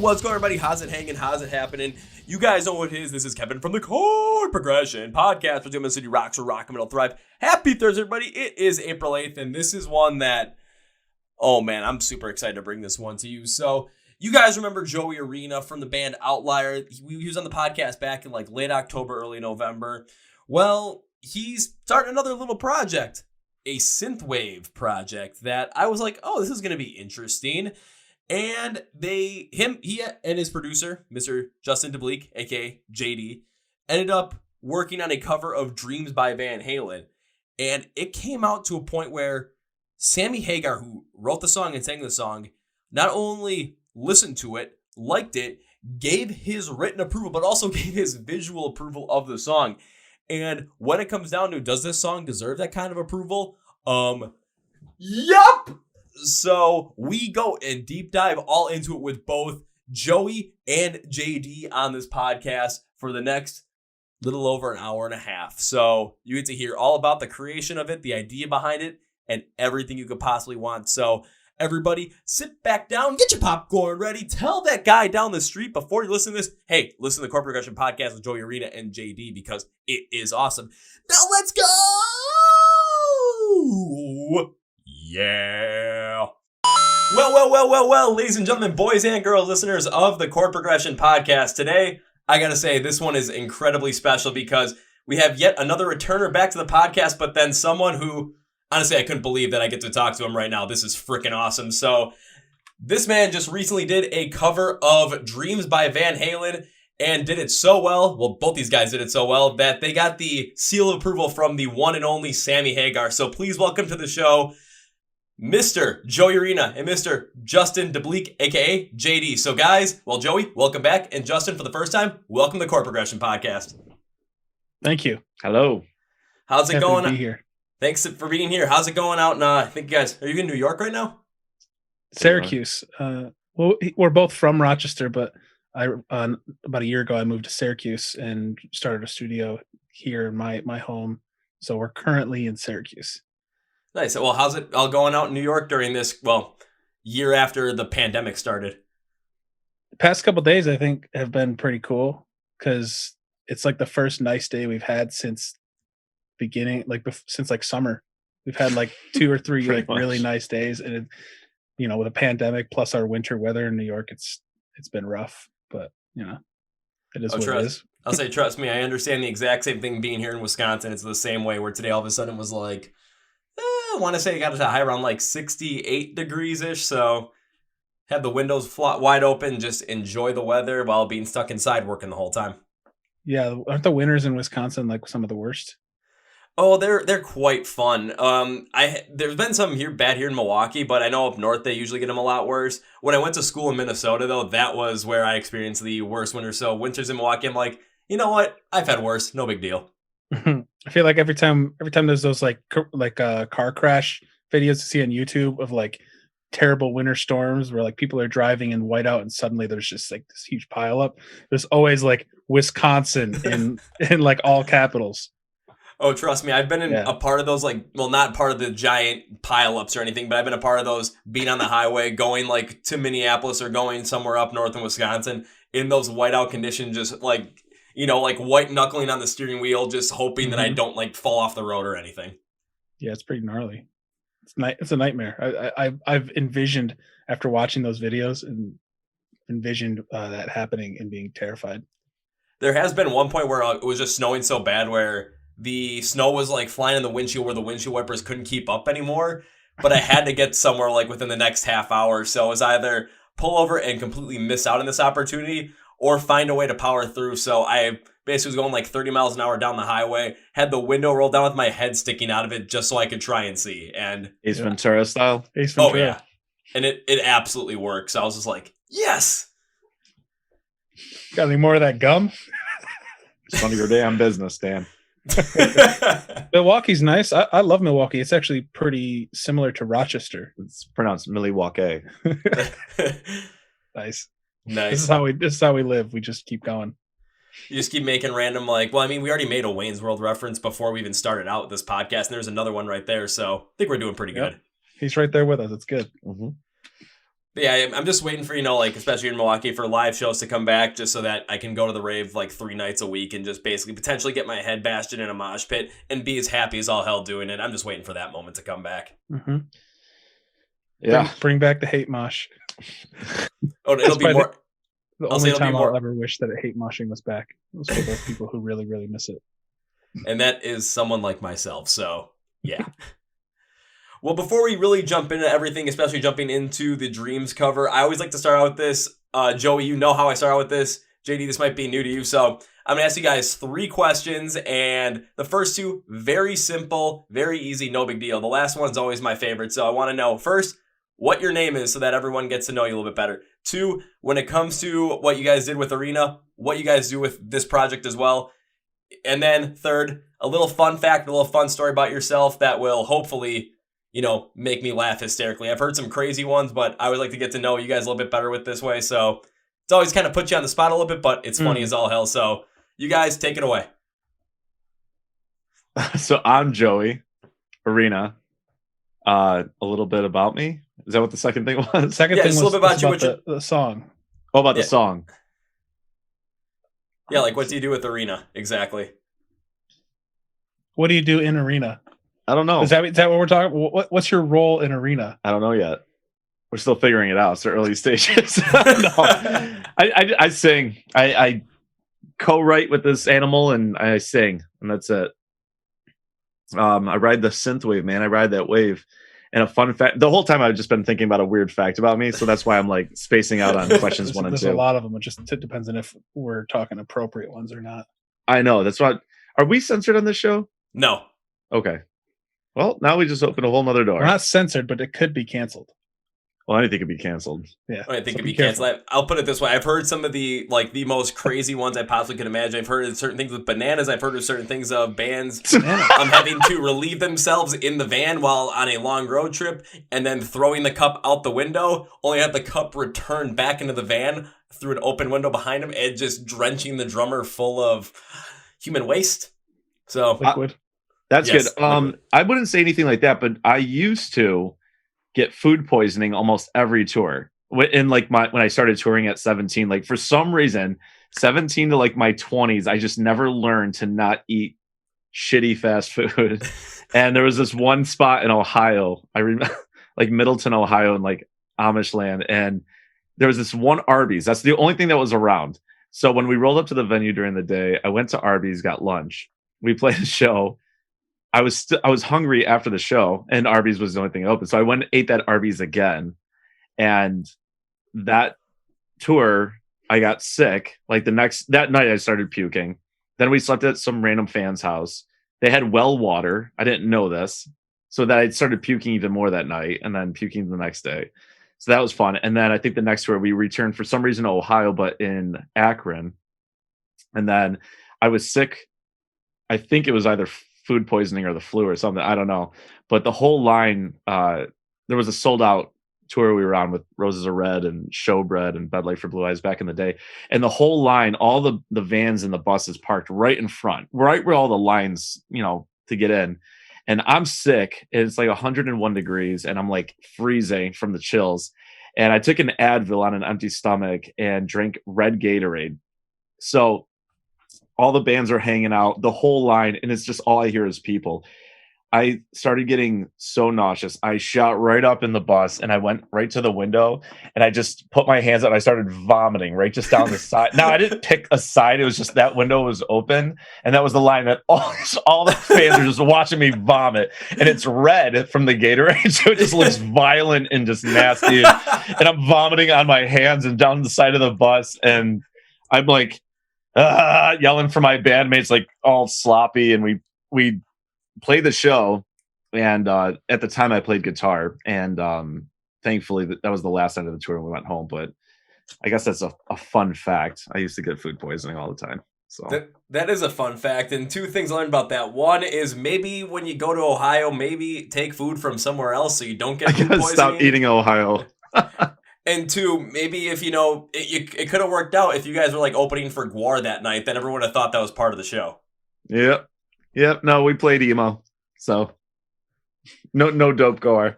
what's going on, everybody? How's it hanging? How's it happening? You guys know what it is. This is Kevin from the Chord Progression Podcast. We're doing City Rocks, where rock and metal thrive. Happy Thursday, everybody. It is April 8th, and this is one that, oh man, I'm super excited to bring this one to you. So, you guys remember Joey Arean from the band Ovtlier? He was on the podcast back in like late October, early November. Well, he's starting another little project, a synthwave project that I was like, oh, this is going to be interesting. And he and his producer, Mr. Justin deBlieck, aka JD, ended up working on a cover of Dreams by Van Halen. And it came out to a point where Sammy Hagar, who wrote the song and sang the song, not only listened to it, liked it, gave his written approval, but also gave his visual approval of the song. And when it comes down to, does this song deserve that kind of approval? Yup! So we go and deep dive all into it with both Joey and JD on this podcast for the next little over an hour and a half. So you get to hear all about the creation of it, the idea behind it, and everything you could possibly want. So everybody, sit back down, get your popcorn ready. Tell that guy down the street before you listen to this, hey, listen to the Chord Progression Podcast with Joey Arean and JD because it is awesome. Now let's go! Yeah. Well, ladies and gentlemen, boys and girls, listeners of the Chord Progression Podcast. Today, I gotta say, this one is incredibly special because we have yet another returner back to the podcast, but then someone who, honestly, I couldn't believe that I get to talk to him right now. This is freaking awesome. So, this man just recently did a cover of Dreams by Van Halen and did it so well. Well, both these guys did it so well that they got the seal of approval from the one and only Sammy Hagar. So, please welcome to the show Mr. Joey Arean and Mr. Justin deBlieck, aka JD. So guys, well, Joey, welcome back. And Justin, for the first time, welcome to the Chord Progression Podcast. Thank you. Hello. How's it going? To be here. Thanks for being here. How's it going out in, I think you guys, are you in New York right now? Syracuse. Well, we're both from Rochester, but about a year ago, I moved to Syracuse and started a studio here in my home. So we're currently in Syracuse. Nice. Well, how's it all going out in New York during this, year after the pandemic started? The past couple of days, I think, have been pretty cool because it's like the first nice day we've had since since summer. We've had like 2 or 3 like really nice days, and with a pandemic plus our winter weather in New York, it's been rough, but it is what it is. I'll say, trust me, I understand the exact same thing being here in Wisconsin. It's the same way where today all of a sudden was like, I want to say it got to high around like 68 degrees-ish, so have the windows wide open, just enjoy the weather while being stuck inside working the whole time. Yeah, aren't the winters in Wisconsin like some of the worst? Oh, they're quite fun. There's been some bad here in Milwaukee, but I know up north they usually get them a lot worse. When I went to school in Minnesota, though, that was where I experienced the worst winter. So winters in Milwaukee, I'm like, you know what? I've had worse. No big deal. I feel like every time there's those like car crash videos you see on YouTube of like terrible winter storms where like people are driving in whiteout and suddenly there's just like this huge pile up. There's always like Wisconsin in like all capitals. Oh, trust me, I've been in a part of those, not part of the giant pileups or anything, but I've been a part of those being on the highway going like to Minneapolis or going somewhere up north in Wisconsin in those whiteout conditions, just like white knuckling on the steering wheel, just hoping that I don't like fall off the road or anything. Yeah, it's pretty gnarly. It's a nightmare. I've envisioned after watching those videos and envisioned that happening and being terrified. There has been one point where it was just snowing so bad where the snow was like flying in the windshield where the windshield wipers couldn't keep up anymore. But I had to get somewhere like within the next half hour. So it was either pull over and completely miss out on this opportunity or find a way to power through. So I basically was going like 30 miles an hour down the highway, had the window rolled down with my head sticking out of it just so I could try and see. And Ace Ventura style? Ace Ventura. Oh, yeah. And it absolutely worked. So I was just like, yes! Got any more of that gum? It's none of your damn business, Dan. Milwaukee's nice. I love Milwaukee. It's actually pretty similar to Rochester. It's pronounced Milwaukee. Nice. Nice. This is how we live. We just keep going. You just keep making random we already made a Wayne's World reference before we even started out this podcast, and there's another one right there. So I think we're doing pretty good. He's right there with us. It's good. Mm-hmm. But yeah, I'm just waiting for, like, especially in Milwaukee, for live shows to come back, just so that I can go to the rave like 3 nights a week and just basically potentially get my head bashed in a mosh pit and be as happy as all hell doing it. I'm just waiting for that moment to come back. Mm-hmm. Yeah. Bring back the hate mosh. Oh, it'll be more. The only time I'll ever wish that hate moshing was back. It was for those people who really, really miss it. And that is someone like myself. So, yeah. Well, before we really jump into everything, especially jumping into the Dreams cover, I always like to start out with this. Joey, you know how I start out with this. JD, this might be new to you. So I'm going to ask you guys 3 questions. And the first 2, very simple, very easy, no big deal. The last one's always my favorite. So I want to know, first, what your name is so that everyone gets to know you a little bit better. 2, when it comes to what you guys did with Arena, what you guys do with this project as well. And then 3rd, a little fun fact, a little fun story about yourself that will hopefully, make me laugh hysterically. I've heard some crazy ones, but I would like to get to know you guys a little bit better with this way. So it's always kind of put you on the spot a little bit, but it's funny as all hell. So you guys take it away. So I'm Joey, Arena. A little bit about me. Is that what the second thing was? Second thing was a little bit about you, the song. Oh, about the song. Yeah, like what do you do with Arena? Exactly. What do you do in Arena? I don't know. Is that what we're talking about? What's your role in Arena? I don't know yet. We're still figuring it out. It's the early stages. No. I sing. I co-write with this animal and I sing, and that's it. I ride the synth wave, man. I ride that wave. And a fun fact, the whole time I've just been thinking about a weird fact about me. So that's why I'm like spacing out on questions 1 and 2. There's a lot of them. It just depends on if we're talking appropriate ones or not. I know. That's what. Are we censored on this show? No. Okay. Well, now we just opened a whole nother door. We're not censored, but it could be canceled. Well, anything could be canceled. Yeah. I think it could be canceled. I'll put it this way. I've heard some of the most crazy ones I possibly could imagine. I've heard of certain things with bananas. I've heard of certain things of bands having to relieve themselves in the van while on a long road trip and then throwing the cup out the window, only have the cup return back into the van through an open window behind them and just drenching the drummer full of human waste. So liquid. That's yes, good. I wouldn't say anything like that, but I used to get food poisoning almost every tour. In like when I started touring at 17, like for some reason, 17 to like my 20s, I just never learned to not eat shitty fast food. And there was this one spot in Ohio, I remember, like Middleton, Ohio, in like Amish land, and there was this one Arby's. That's the only thing that was around. So when we rolled up to the venue during the day, I went to Arby's, got lunch. We played a show. I was hungry after the show, and Arby's was the only thing open. So I went and ate that Arby's again. And that tour, I got sick. Like that night, I started puking. Then we slept at some random fan's house. They had well water. I didn't know this. So that I started puking even more that night, and then puking the next day. So that was fun. And then I think the next tour we returned for some reason to Ohio, but in Akron. And then I was sick. I think it was either food poisoning or the flu or something. I don't know. But the whole line, there was a sold out tour we were on with Roses Are Red and Showbread and Bed Light for Blue Eyes back in the day. And the whole line, all the vans and the buses parked right in front, right where all the lines, to get in. And I'm sick. It's like 101 degrees and I'm like freezing from the chills. And I took an Advil on an empty stomach and drank red Gatorade. So all the bands are hanging out, the whole line, and it's just all I hear is people. I started getting so nauseous. I shot right up in the bus and I went right to the window and I just put my hands out and I started vomiting right just down the side. Now, I didn't pick a side. It was just that window was open and that was the line that all the fans are just watching me vomit. And it's red from the Gatorade, so it just looks violent and just nasty. And I'm vomiting on my hands and down the side of the bus. And I'm like yelling for my bandmates, like all sloppy. And we played the show, and at the time I played guitar, and thankfully that was the last night of the tour and we went home. But I guess that's a fun fact. I used to get food poisoning all the time. So that is a fun fact. And 2 things I learned about that. One is maybe when you go to Ohio, maybe take food from somewhere else so you don't get food poisoning. Stop eating Ohio. And 2, maybe if it could have worked out if you guys were like opening for Gwar that night, then everyone would have thought that was part of the show. Yep. No, we played emo, so no dope Gwar.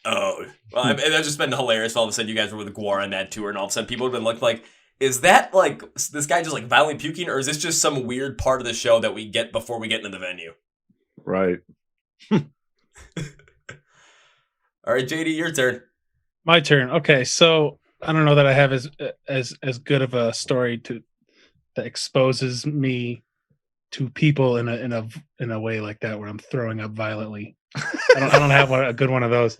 Oh, Well, I mean, that's just been hilarious. All of a sudden, you guys were with Guar on that tour, and all of a sudden, people have been looking like, is that like this guy just like violently puking, or is this just some weird part of the show that we get before we get into the venue? Right. All right, JD, your turn. My turn. Okay, so I don't know that I have as good of a story that exposes me to people in a way like that where I'm throwing up violently. I don't have a good one of those.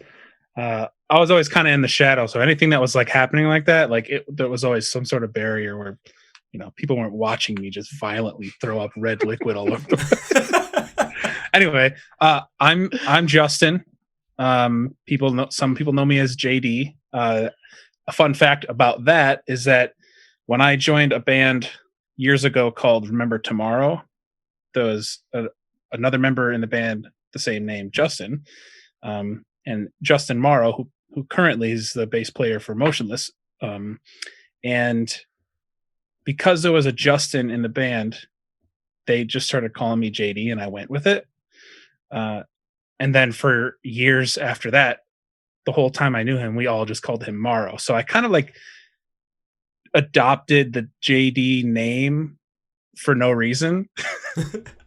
I was always kind of in the shadow, so anything that was like happening like that, like there was always some sort of barrier where, people weren't watching me just violently throw up red liquid all over. Anyway, I'm Justin. Some people know me as JD. A fun fact about that is that when I joined a band years ago called Remember Tomorrow, there was another member in the band, the same name, Justin, and Justin Morrow, who currently is the bass player for Motionless. And because there was a Justin in the band, they just started calling me JD, and I went with it. And then for years after that, the whole time I knew him, we all just called him Morrow. So I kind of like adopted the JD name for no reason.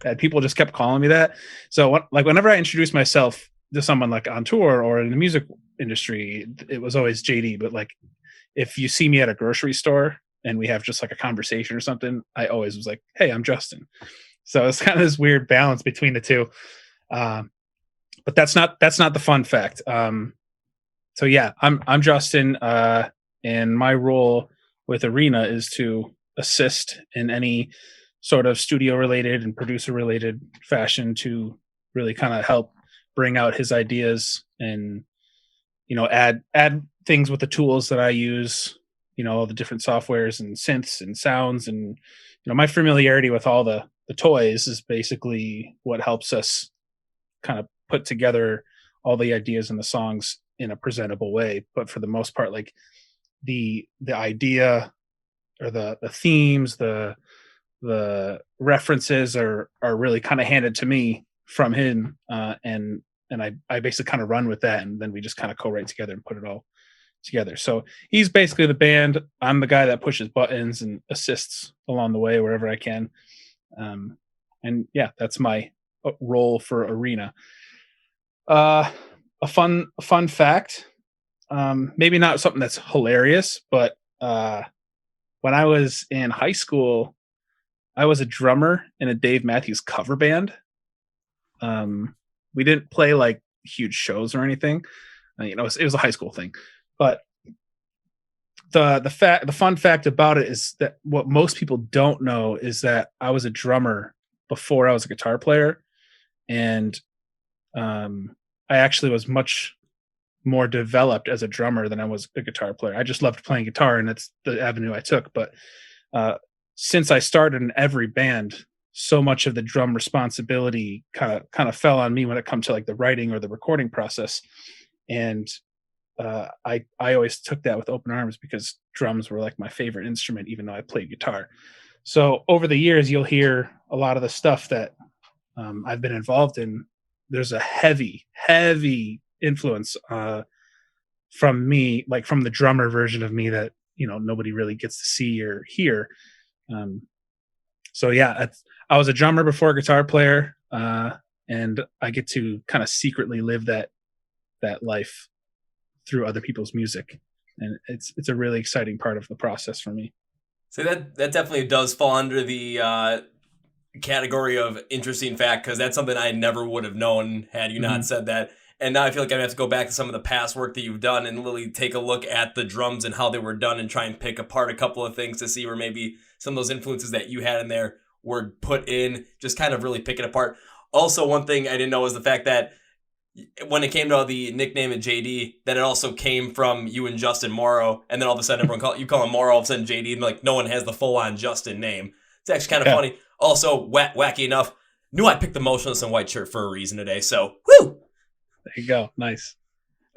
And people just kept calling me that. So whenever I introduced myself to someone like on tour or in the music industry, it was always JD. But like, if you see me at a grocery store and we have just like a conversation or something, I always was like, hey, I'm Justin. So it's kind of this weird balance between the two. But that's not the fun fact. So yeah, I'm Justin, and my role with Arena is to assist in any sort of studio related and producer related fashion to really kind of help bring out his ideas and add things with the tools that I use, all the different softwares and synths and sounds, and my familiarity with all the toys is basically what helps us kind of put together all the ideas and the songs in a presentable way. But for the most part, like the idea or the themes, the references are really kind of handed to me from him, and I basically kind of run with that, and then we just kind of co-write together and put it all together. So he's basically the band. I'm the guy that pushes buttons and assists along the way wherever I can. And yeah, that's my role for Arena. A fun fact, maybe not something that's hilarious, but when I was in high school, I was a drummer in a Dave Matthews cover band. We didn't play like huge shows or anything. It was a high school thing. But the fun fact about it is that what most people don't know is that I was a drummer before I was a guitar player, and I actually was much more developed as a drummer than I was a guitar player. I just loved playing guitar, and that's the avenue I took. But since I started in every band, so much of the drum responsibility kind of fell on me when it comes to like the writing or the recording process. And I always took that with open arms because drums were like my favorite instrument, even though I played guitar. So over the years, you'll hear a lot of the stuff that I've been involved in. There's a heavy influence from me, like from the drummer version of me that nobody really gets to see or hear. So yeah, I was a drummer before a guitar player, and I get to kind of secretly live that life through other people's music, and it's a really exciting part of the process for me. So that definitely does fall under the category of interesting fact, because that's something I never would have known had you not said that. And now I feel like I have to go back to some of the past work that you've done and really take a look at the drums and how they were done and try and pick apart a couple of things to see where maybe some of those influences that you had in there were put in, just kind of really pick it apart. Also, one thing I didn't know was the fact that when it came to the nickname of JD, that it also came from you and Justin Morrow, and then all of a sudden everyone you call him Morrow, all of a sudden JD, and like no one has the full-on Justin name. It's actually kind of funny. Also, wacky enough, knew I picked the Motionless and White shirt for a reason today, so woo! There you go. Nice.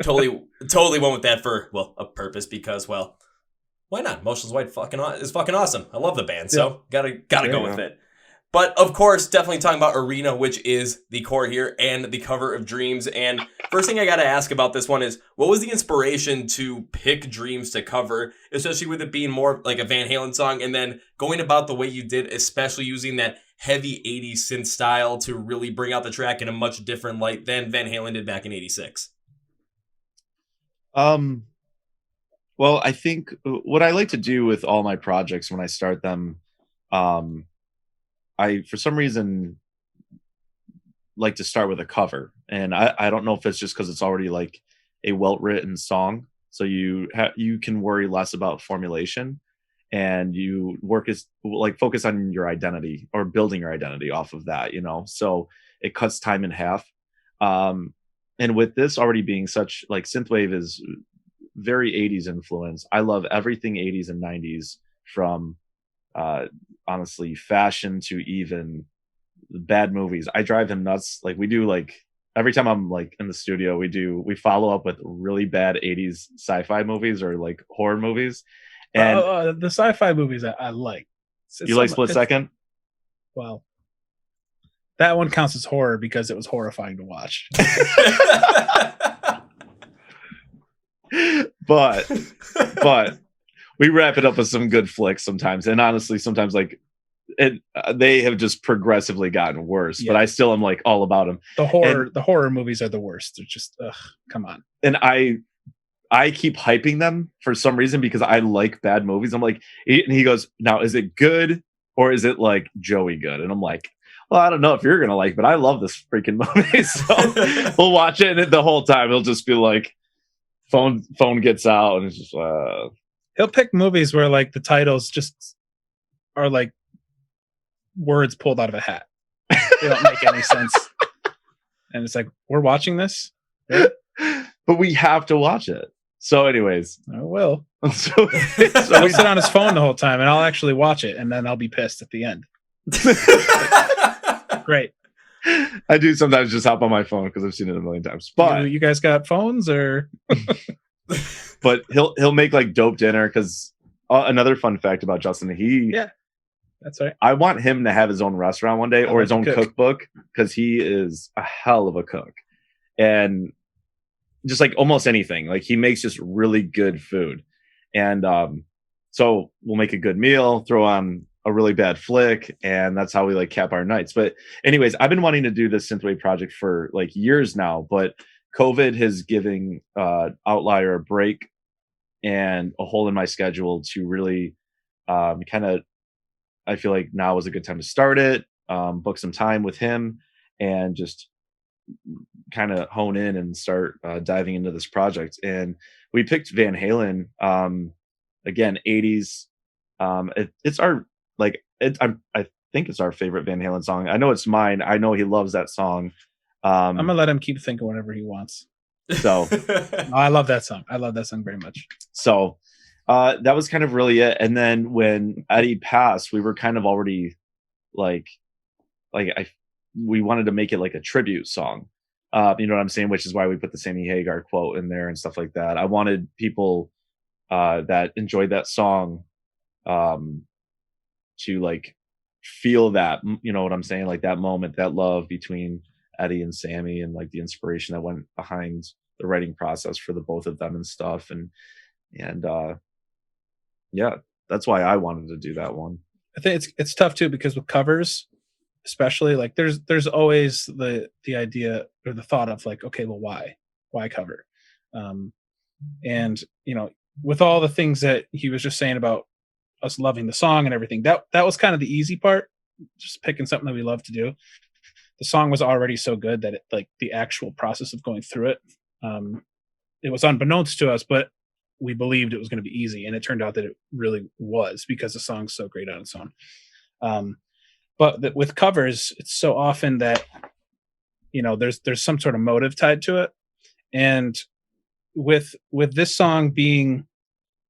Totally went with that for, a purpose, because, why not? Motionless White is fucking awesome. I love the band, so gotta go with it. But of course, definitely talking about Arena, which is the core here, and the cover of Dreams. And first thing I got to ask about this one is, what was the inspiration to pick Dreams to cover, especially with it being more like a Van Halen song, and then going about the way you did, especially using that heavy 80s synth style to really bring out the track in a much different light than Van Halen did back in 86? Well, I think what I like to do with all my projects when I start them, I, for some reason, like to start with a cover. And I don't know if it's just because it's already like a well-written song. So you can worry less about formulation, and you focus on your identity or building your identity off of that, so it cuts time in half. And with this already being such, like, synthwave is very 80s influence. I love everything 80s and 90s, from honestly fashion to even bad movies. I drive him nuts. Like, we do, like, every time I'm like in the studio, we follow up with really bad 80s sci-fi movies or like horror movies. And the sci-fi movies I like. You like Split Second? Well, that one counts as horror because it was horrifying to watch. but we wrap it up with some good flicks sometimes, and honestly sometimes, like, they have just progressively gotten worse. Yeah. But I still am like all about them. The horror movies are the worst. They're just come on. And I keep hyping them for some reason because I like bad movies. I'm like, and he goes, now is it good or is it like Joey good? And I'm like, well, I don't know if you're gonna like, but I love this freaking movie. So we'll watch it, and the whole time he'll just be like, phone gets out, and it's just he'll pick movies where like the titles just are like words pulled out of a hat. They don't make any sense. And it's like, we're watching this? Really? But we have to watch it. So anyways. I will. So we sit on his phone the whole time, and I'll actually watch it, and then I'll be pissed at the end. Great. I do sometimes just hop on my phone because I've seen it a million times. But you guys got phones, or? But he'll make like dope dinner, because another fun fact about Justin, that's right. I want him to have his own restaurant one day, or his own cookbook, because he is a hell of a cook. And just like almost anything, like he makes just really good food. And so we'll make a good meal, throw on a really bad flick, and that's how we like cap our nights. But anyways, I've been wanting to do this synthwave project for like years now, but COVID has given Ovtlier a break and a hole in my schedule to really kind of, I feel like now is a good time to start it, book some time with him, and just kind of hone in and start diving into this project. And we picked Van Halen, again, 80s. It's our, like, I think it's our favorite Van Halen song. I know it's mine. I know he loves that song. I'm gonna let him keep thinking whatever he wants. So I love that song. I love that song very much. So that was kind of really it. And then when Eddie passed, we were kind of already we wanted to make it like a tribute song. You know what I'm saying? Which is why we put the Sammy Hagar quote in there and stuff like that. I wanted people that enjoyed that song to like feel that, you know what I'm saying? Like that moment, that love between Eddie and Sammy, and like the inspiration that went behind the writing process for the both of them and stuff. And yeah, that's why I wanted to do that one. I think it's tough too, because with covers, especially, like there's always the idea or the thought of like, okay, well, why cover? And you know, with all the things that he was just saying about us loving the song and everything, that was kind of the easy part, just picking something that we love to do. The song was already so good that like the actual process of going through it, it was unbeknownst to us, but we believed it was going to be easy, and it turned out that it really was, because the song's so great on its own. But with covers, it's so often that, you know, there's some sort of motive tied to it. And with this song being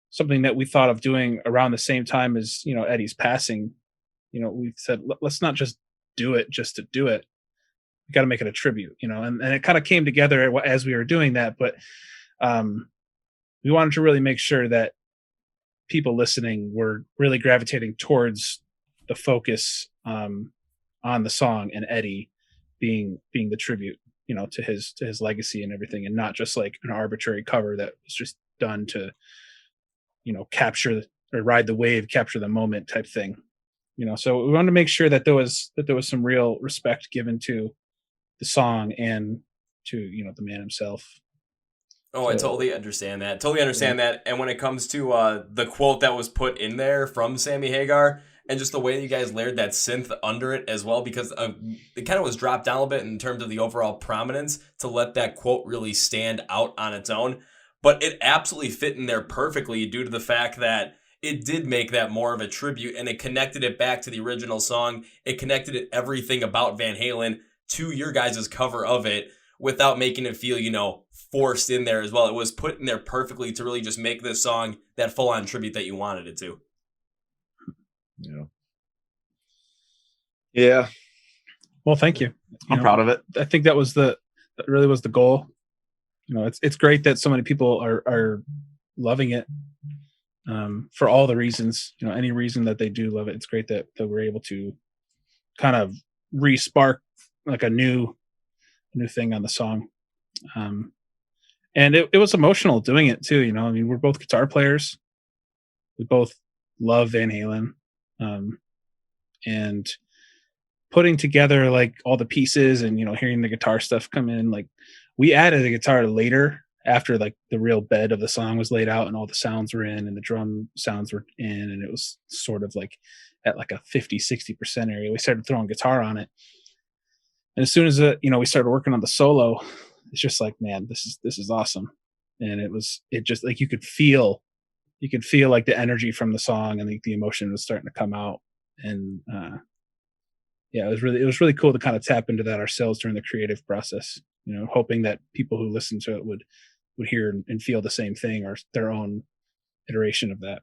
something that we thought of doing around the same time as, you know, Eddie's passing, you know, we said, let's not just do it just to do it. We got to make it a tribute, you know, and it kind of came together as we were doing that. But we wanted to really make sure that people listening were really gravitating towards the focus on the song, and Eddie being the tribute, to his legacy and everything, and not just like an arbitrary cover that was just done to, capture or ride the wave, capture the moment type thing. So we wanted to make sure that there was some real respect given to the song and to, the man himself. Oh, I totally understand that. Totally understand that. And when it comes to the quote that was put in there from Sammy Hagar, and just the way that you guys layered that synth under it as well, because it kind of was dropped down a little bit in terms of the overall prominence to let that quote really stand out on its own. But it absolutely fit in there perfectly due to the fact that it did make that more of a tribute, and it connected it back to the original song. It connected it everything about Van Halen to your guys' cover of it without making it feel, forced in there as well. It was put in there perfectly to really just make this song that full-on tribute that you wanted it to. Yeah. Well, thank you. I'm proud of it. I think that really was the goal. It's great that so many people are loving it, for all the reasons, any reason that they do love it. It's great that we're able to kind of re-spark like a new thing on the song. And it was emotional doing it too. We're both guitar players. We both love Van Halen. And putting together like all the pieces and, hearing the guitar stuff come in, like we added the guitar later after like the real bed of the song was laid out and all the sounds were in and the drum sounds were in. And it was sort of like at like a 50-60% area. We started throwing guitar on it. And as soon as we started working on the solo, it's just like, man, this is awesome. And it just like you could feel like the energy from the song and the emotion was starting to come out. And it was really cool to kind of tap into that ourselves during the creative process, hoping that people who listen to it would hear and feel the same thing or their own iteration of that.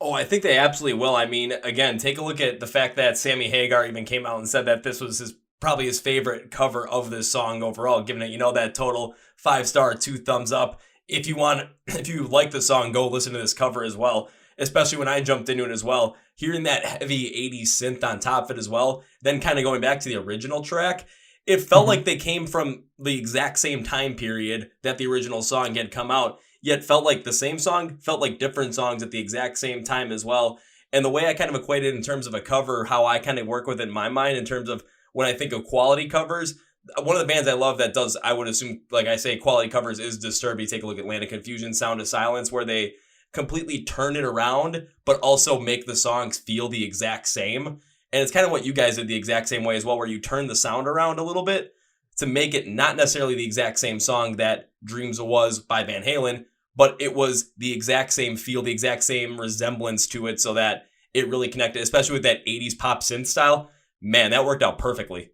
Oh, I think they absolutely will. I mean, again, take a look at the fact that Sammy Hagar even came out and said that this was probably his favorite cover of this song overall, giving it, that total 5-star, 2 thumbs up. If you like the song, go listen to this cover as well, especially when I jumped into it as well. Hearing that heavy 80s synth on top of it as well, then kind of going back to the original track, it felt like they came from the exact same time period that the original song had come out, yet felt like the same song, felt like different songs at the exact same time as well. And the way I kind of equated in terms of a cover, how I kind of work with it in my mind in terms of when I think of quality covers, one of the bands I love that does, I would assume, like I say, quality covers is Disturbed. You take a look at Land of Confusion, Sound of Silence, where they completely turn it around, but also make the songs feel the exact same. And it's kind of what you guys did the exact same way as well, where you turn the sound around a little bit to make it not necessarily the exact same song that Dreams was by Van Halen, but it was the exact same feel, the exact same resemblance to it so that it really connected, especially with that 80s pop synth style. Man, that worked out perfectly.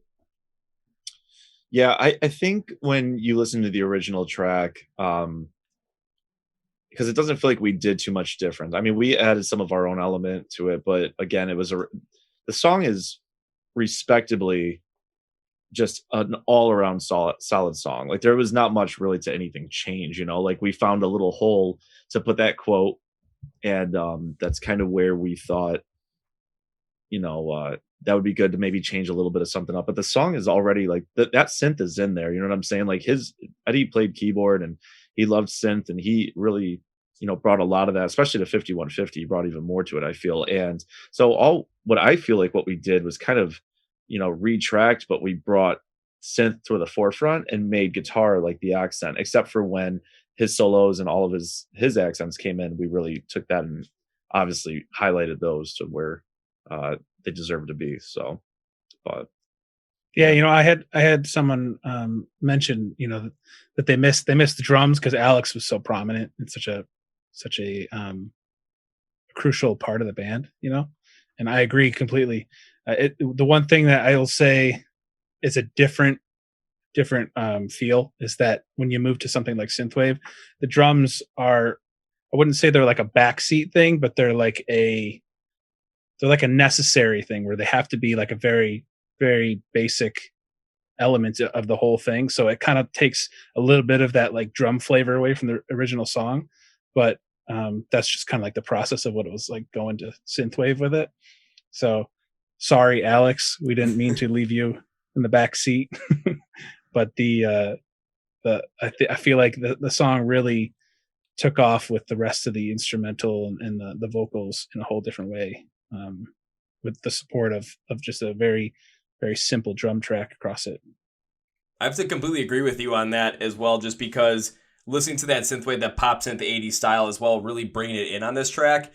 Yeah, I think when you listen to the original track, because it doesn't feel like we did too much different. I mean, we added some of our own element to it, but again, the song is respectably just an all-around solid song. Like there was not much really to anything change, like we found a little hole to put that quote, and that's kind of where we thought, that would be good to maybe change a little bit of something up. But the song is already like that synth is in there. You know what I'm saying? Like Eddie played keyboard and he loved synth, and he really, brought a lot of that, especially the 5150. He brought even more to it, I feel. And so what I feel like what we did was kind of, retracked, but we brought synth to the forefront and made guitar like the accent, except for when his solos and all of his accents came in, we really took that and obviously highlighted those to where they deserve to be. So, but yeah, I had someone mention, that they missed the drums because Alex was so prominent and such a crucial part of the band, and I agree completely. The one thing that I'll say is a different feel is that when you move to something like synthwave, the drums are, I wouldn't say they're like a backseat thing, but they're like a necessary thing where they have to be like a very, very basic element of the whole thing. So it kind of takes a little bit of that like drum flavor away from the original song, but that's just kind of like the process of what it was like going to synthwave with it. So sorry, Alex, we didn't mean to leave you in the back seat. But I feel like the song really took off with the rest of the instrumental and the vocals in a whole different way, with the support of just a very, very simple drum track across it. I have to completely agree with you on that as well, just because listening to that synthwave, that pop synth 80s style as well, really bringing it in on this track.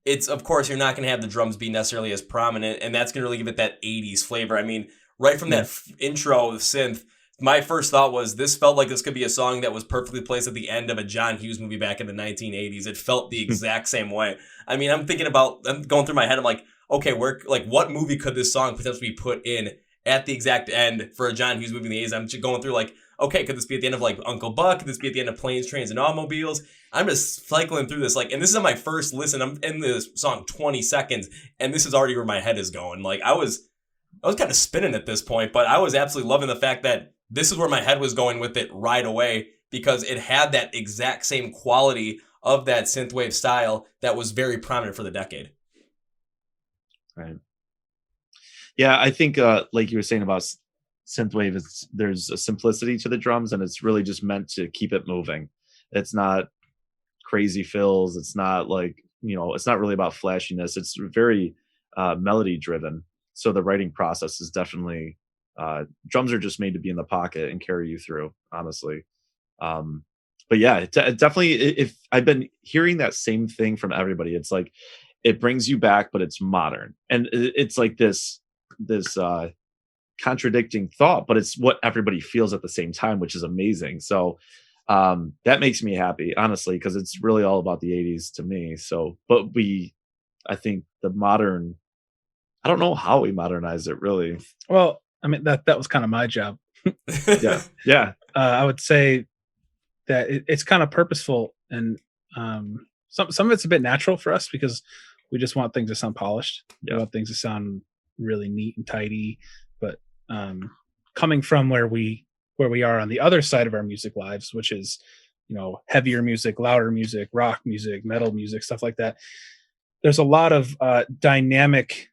It's, of course, you're not going to have the drums be necessarily as prominent, and that's going to really give it that 80s flavor. I mean, right from that intro of synth, my first thought was this felt like this could be a song that was perfectly placed at the end of a John Hughes movie back in the 1980s. It felt the exact same way. I mean, I'm going through my head, I'm like, okay, what movie could this song potentially be put in at the exact end for a John Hughes movie in the 80s? I'm just going through like, okay, could this be at the end of like Uncle Buck? Could this be at the end of Planes, Trains, and Automobiles? I'm just cycling through this, like, and this is on my first listen. I'm in this song 20 seconds, and this is already where my head is going. Like, I was kind of spinning at this point, but I was absolutely loving the fact that this is where my head was going with it right away, because it had that exact same quality of that synthwave style that was very prominent for the decade. Right. Yeah, I think like you were saying about synthwave, there's a simplicity to the drums, and it's really just meant to keep it moving. It's not crazy fills. It's not like, it's not really about flashiness. It's very melody driven. So the writing process is definitely, drums are just made to be in the pocket and carry you through, honestly. But yeah, it definitely, if I've been hearing that same thing from everybody, it's like, it brings you back, but it's modern. And it's like this contradicting thought, but it's what everybody feels at the same time, which is amazing. So that makes me happy, honestly, because it's really all about the 80s to me. So, but I think the modern, I don't know how we modernize it, really. Well, I mean, that was kind of my job. Yeah. I would say that it's kind of purposeful, and some of it's a bit natural for us because we just want things to sound polished. Yeah. We want things to sound really neat and tidy. But coming from where we are on the other side of our music lives, which is, heavier music, louder music, rock music, metal music, stuff like that, there's a lot of dynamic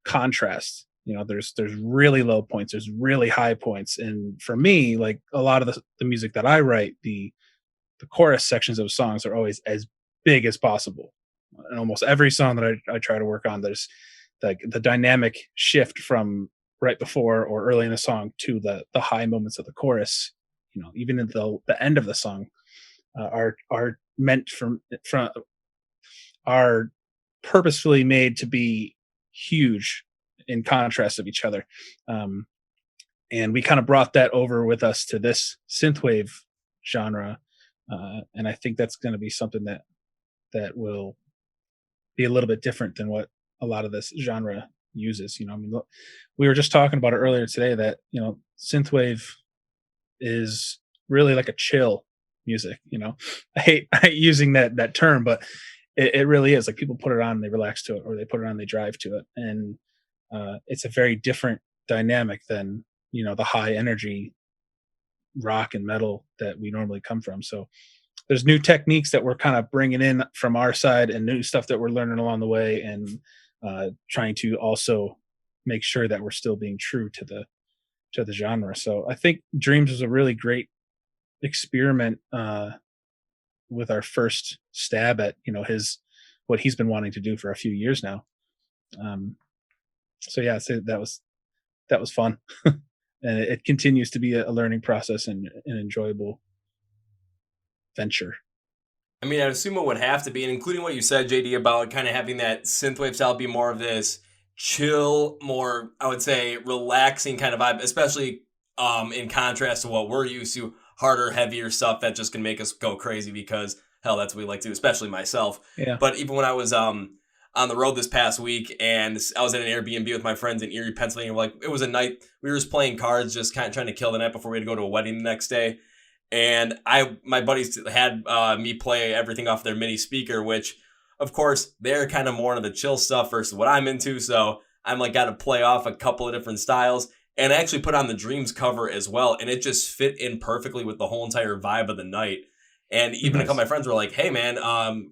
contrast. There's really low points, there's really high points. And for me, like a lot of the music that I write, the chorus sections of songs are always as big as possible. And almost every song that I try to work on, there's like the dynamic shift from right before or early in the song to the high moments of the chorus, even in the end of the song, are meant are purposefully made to be huge in contrast of each other. And we kind of brought that over with us to this synthwave genre. And I think that's going to be something that will be a little bit different than what a lot of this genre uses. I mean, look, we were just talking about it earlier today that, synthwave is really like a chill music. I hate using that term, but it really is. Like, people put it on and they relax to it, or they put it on and they drive to it. And it's a very different dynamic than, the high energy rock and metal that we normally come from. So there's new techniques that we're kind of bringing in from our side, and new stuff that we're learning along the way, and trying to also make sure that we're still being true to the genre. So I think Dreams was a really great experiment with our first stab at what he's been wanting to do for a few years now. So yeah, I'd say that was fun. And it continues to be a learning process and an enjoyable venture. I mean, I assume it would have to be, and including what you said, JD, about kind of having that synthwave style be more of this chill, more, I would say, relaxing kind of vibe, especially in contrast to what we're used to, harder, heavier stuff that just can make us go crazy because, hell, that's what we like to do, especially myself. Yeah. But even when I was on the road this past week, and I was at an Airbnb with my friends in Erie, Pennsylvania, like, it was a night, we were just playing cards, just kind of trying to kill the night before we had to go to a wedding the next day. And my buddies had me play everything off their mini speaker, which, of course, they're kind of more into the chill stuff versus what I'm into. So I'm like, got to play off a couple of different styles. And I actually put on the Dreams cover as well. And it just fit in perfectly with the whole entire vibe of the night. And even a Nice. couple of my friends were like, hey man,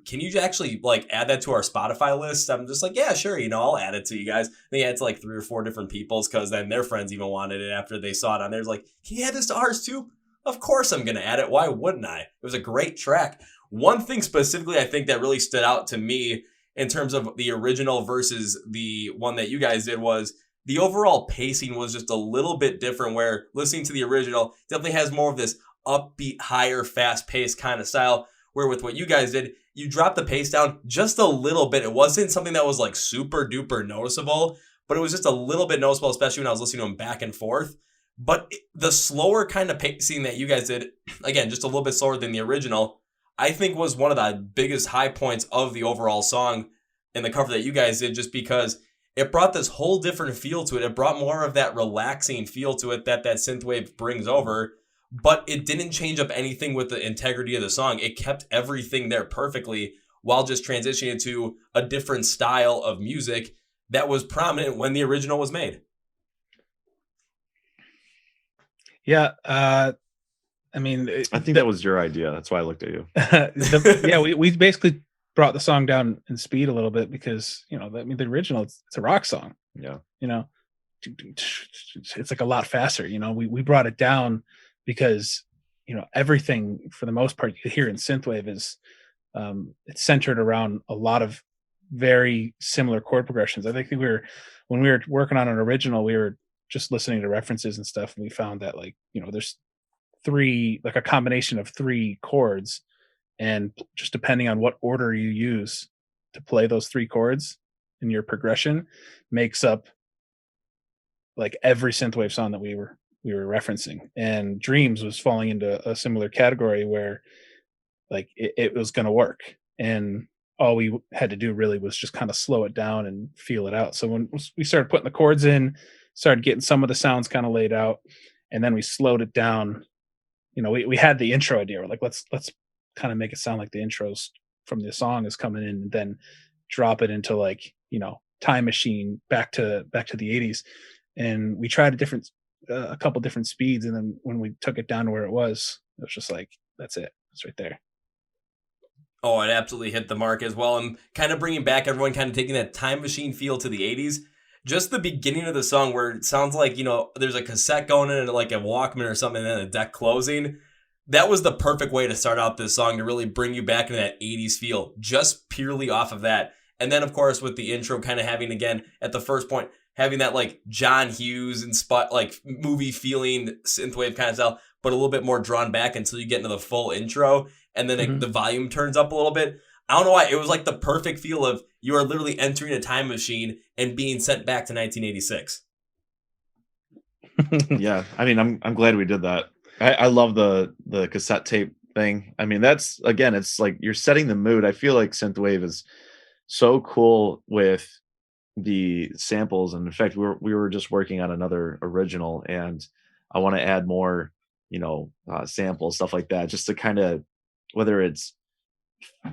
can you actually like add that to our Spotify list? I'm just like, yeah, sure, I'll add it to you guys. They add it to like 3 or 4 different people's, because then their friends even wanted it after they saw it on theirs. Like, can you add this to ours too? Of course I'm gonna add it. Why wouldn't I? It was a great track. One thing specifically I think that really stood out to me in terms of the original versus the one that you guys did was the overall pacing was just a little bit different, where listening to the original definitely has more of this upbeat, higher, fast-paced kind of style, where with what you guys did, you dropped the pace down just a little bit. It wasn't something that was like super duper noticeable, but it was just a little bit noticeable, especially when I was listening to them back and forth. But the slower kind of pacing that you guys did, again, just a little bit slower than the original, I think was one of the biggest high points of the overall song and the cover that you guys did, just because it brought this whole different feel to it. It brought more of that relaxing feel to it that synthwave brings over, but it didn't change up anything with the integrity of the song. It kept everything there perfectly while just transitioning to a different style of music that was prominent when the original was made. Yeah. I mean, I think that was your idea. That's why I looked at you. we basically brought the song down in speed a little bit because, the original, it's a rock song. Yeah. It's like a lot faster. We brought it down because, everything for the most part you hear in synthwave is it's centered around a lot of very similar chord progressions. I think when we were working on an original, we were just listening to references and stuff, and we found that there's 3, like a combination of 3 chords, and just depending on what order you use to play those 3 chords in your progression makes up like every synthwave song that we were referencing. And Dreams was falling into a similar category where like it was going to work, and all we had to do really was just kind of slow it down and feel it out. So when we started putting the chords in, started getting some of the sounds kind of laid out, and then we slowed it down. We had the intro idea. We're like, let's kind of make it sound like the intros from the song is coming in, and then drop it into like, Time Machine back to the 80s. And we tried a couple different speeds, and then when we took it down to where it was just like, that's it. It's right there. Oh, it absolutely hit the mark as well. And kind of bringing back everyone kind of taking that Time Machine feel to the 80s. Just the beginning of the song where it sounds like, there's a cassette going in and like a Walkman or something, and then a deck closing. That was the perfect way to start out this song, to really bring you back into that 80s feel, just purely off of that. And then, of course, with the intro kind of having, again, at the first point, having that like John Hughes and like movie feeling synthwave kind of style, but a little bit more drawn back until you get into the full intro. And then the volume turns up a little bit. I don't know why. It was like the perfect feel of you are literally entering a time machine and being sent back to 1986. Yeah. I mean, I'm glad we did that. I love the cassette tape thing. I mean, that's, again, it's like you're setting the mood. I feel like synthwave is so cool with the samples. And in fact, we were just working on another original, and I want to add more, samples, stuff like that, just to kind of, whether it's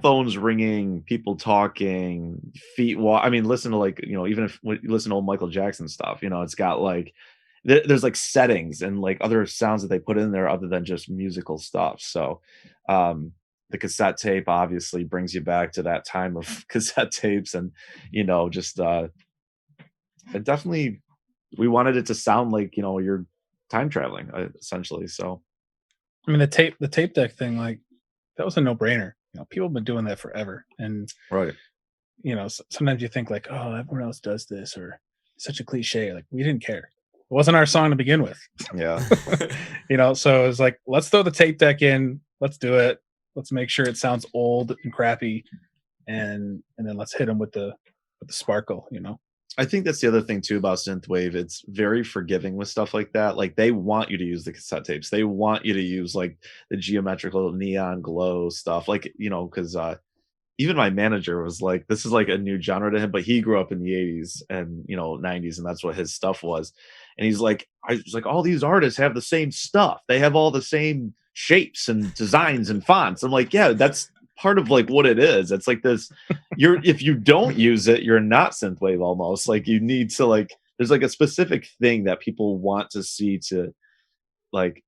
phones ringing, people talking, feet walk. I mean, listen to like, even if you listen to old Michael Jackson stuff, it's got like, there's like settings and like other sounds that they put in there other than just musical stuff. So the cassette tape obviously brings you back to that time of cassette tapes, and just it definitely, we wanted it to sound like you're time traveling essentially. So I mean, the tape deck thing, like that was a no-brainer. People have been doing that forever, and right, sometimes you think like, oh, everyone else does this, or it's such a cliche. Like, we didn't care. It wasn't our song to begin with. Yeah. So it was like, let's throw the tape deck in, let's do it, let's make sure it sounds old and crappy, and then let's hit them with the sparkle. I think that's the other thing too about synthwave. It's very forgiving with stuff like that. Like, they want you to use the cassette tapes. They want you to use like the geometrical neon glow stuff. Like, because even my manager was like, this is like a new genre to him, but he grew up in the 80s and 90s, and that's what his stuff was. And he's like, I was like, all these artists have the same stuff. They have all the same shapes and designs and fonts. I'm like, yeah, that's part of like what it is. It's like this, if you don't use it, you're not synthwave almost. Like, you need to like, there's like a specific thing that people want to see to like,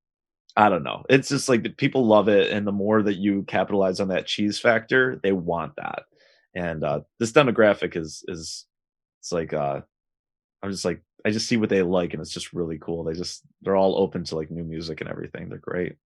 I don't know. It's just like people love it, and the more that you capitalize on that cheese factor, they want that. And this demographic is it's like I'm just like I just see what they like, and it's just really cool. They're all open to like new music and everything. They're great.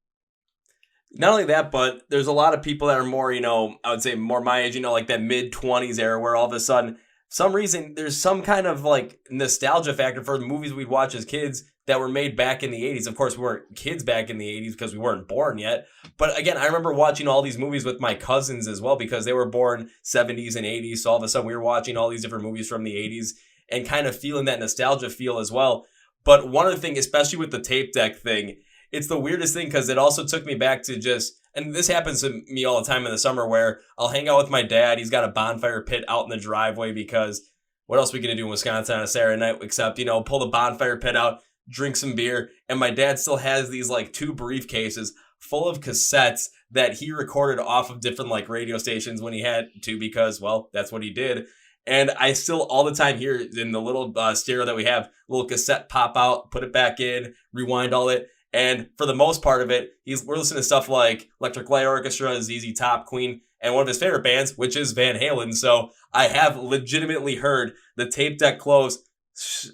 Not only that, but there's a lot of people that are more, I would say more my age, like that mid-20s era where all of a sudden, some reason, there's some kind of like nostalgia factor for the movies we'd watch as kids that were made back in the 80s. Of course, we weren't kids back in the 80s because we weren't born yet. But again, I remember watching all these movies with my cousins as well because they were born 70s and 80s. So all of a sudden we were watching all these different movies from the 80s and kind of feeling that nostalgia feel as well. But one other thing, especially with the tape deck thing, it's the weirdest thing because it also took me back to just, and this happens to me all the time in the summer where I'll hang out with my dad. He's got a bonfire pit out in the driveway because what else are we going to do in Wisconsin on a Saturday night except, pull the bonfire pit out, drink some beer. And my dad still has these like 2 briefcases full of cassettes that he recorded off of different like radio stations when he had to because, well, that's what he did. And I still all the time hear in the little stereo that we have, little cassette pop out, put it back in, rewind all it. And for the most part of it, we're listening to stuff like Electric Light Orchestra, ZZ Top, Queen, and one of his favorite bands, which is Van Halen. So I have legitimately heard the tape deck close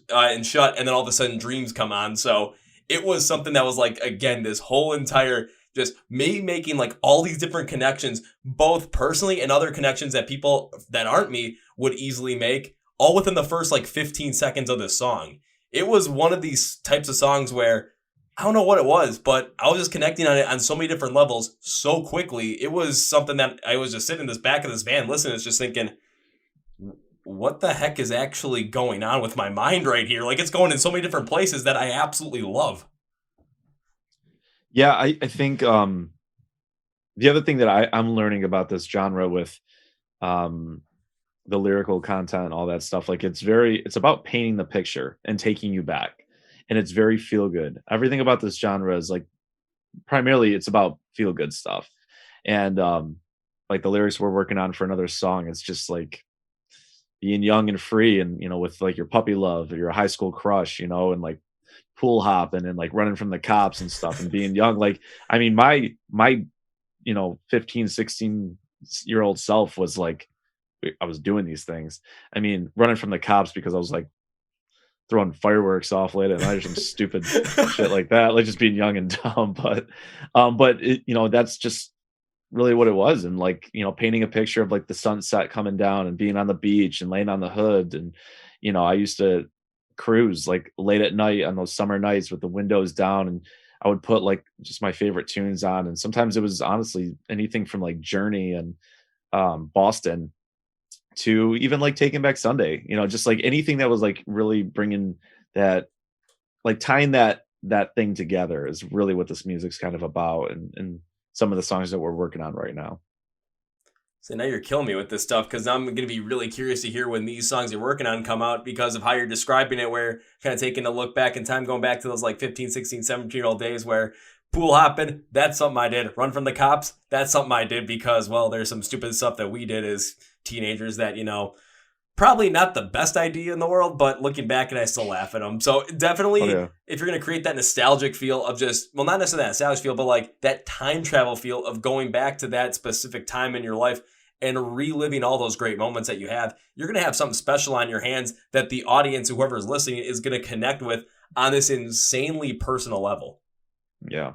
and shut, and then all of a sudden Dreams come on. So it was something that was like, again, this whole entire just me making like all these different connections, both personally and other connections that people that aren't me would easily make, all within the first like 15 seconds of this song. It was one of these types of songs where I don't know what it was, but I was just connecting on it on so many different levels so quickly. It was something that I was just sitting in this back of this van listening, just thinking, what the heck is actually going on with my mind right here? Like it's going in so many different places that I absolutely love. Yeah, I think the other thing that I'm learning about this genre with the lyrical content and all that stuff, like it's about painting the picture and taking you back. And it's very feel good. Everything about this genre is like primarily it's about feel good stuff. And like the lyrics we're working on for another song, it's just like being young and free and with like your puppy love or your high school crush, and like pool hopping and like running from the cops and stuff and being young. Like, I mean, my 15, 16-year-old self was like, I was doing these things. I mean, running from the cops because I was like throwing fireworks off late at night or some stupid shit like that, like just being young and dumb. But that's just really what it was. And like, painting a picture of like the sunset coming down and being on the beach and laying on the hood. And, I used to cruise like late at night on those summer nights with the windows down, and I would put like just my favorite tunes on. And sometimes it was honestly anything from like Journey and Boston to even like Taking Back Sunday, just like anything that was like really bringing that, like tying that thing together is really what this music's kind of about. And some of the songs that we're working on right now. So now you're killing me with this stuff because I'm going to be really curious to hear when these songs you're working on come out because of how you're describing it, where kind of taking a look back in time, going back to those like 15, 16, 17-year-old days where pool hopping, that's something I did. Run from the cops, that's something I did because, well, there's some stupid stuff that we did as teenagers that, probably not the best idea in the world, but looking back and I still laugh at them. So definitely, if you're going to create that nostalgic feel of just, well, not necessarily that nostalgic feel, but like that time travel feel of going back to that specific time in your life and reliving all those great moments that you have, you're going to have something special on your hands that the audience, whoever is listening, is going to connect with on this insanely personal level. Yeah.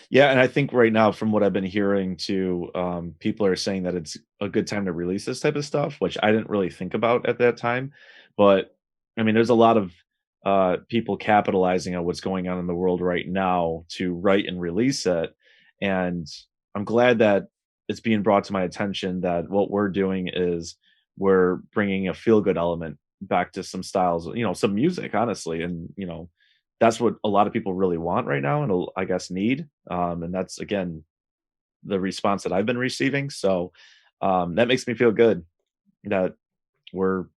Yeah, and I think right now, from what I've been hearing too, people are saying that it's a good time to release this type of stuff, which I didn't really think about at that time. But I mean, there's a lot of people capitalizing on what's going on in the world right now to write and release it. And I'm glad that it's being brought to my attention that what we're doing is we're bringing a feel good element back to some styles, some music, honestly. And, that's what a lot of people really want right now and I guess need. And that's, again, the response that I've been receiving. So that makes me feel good that we're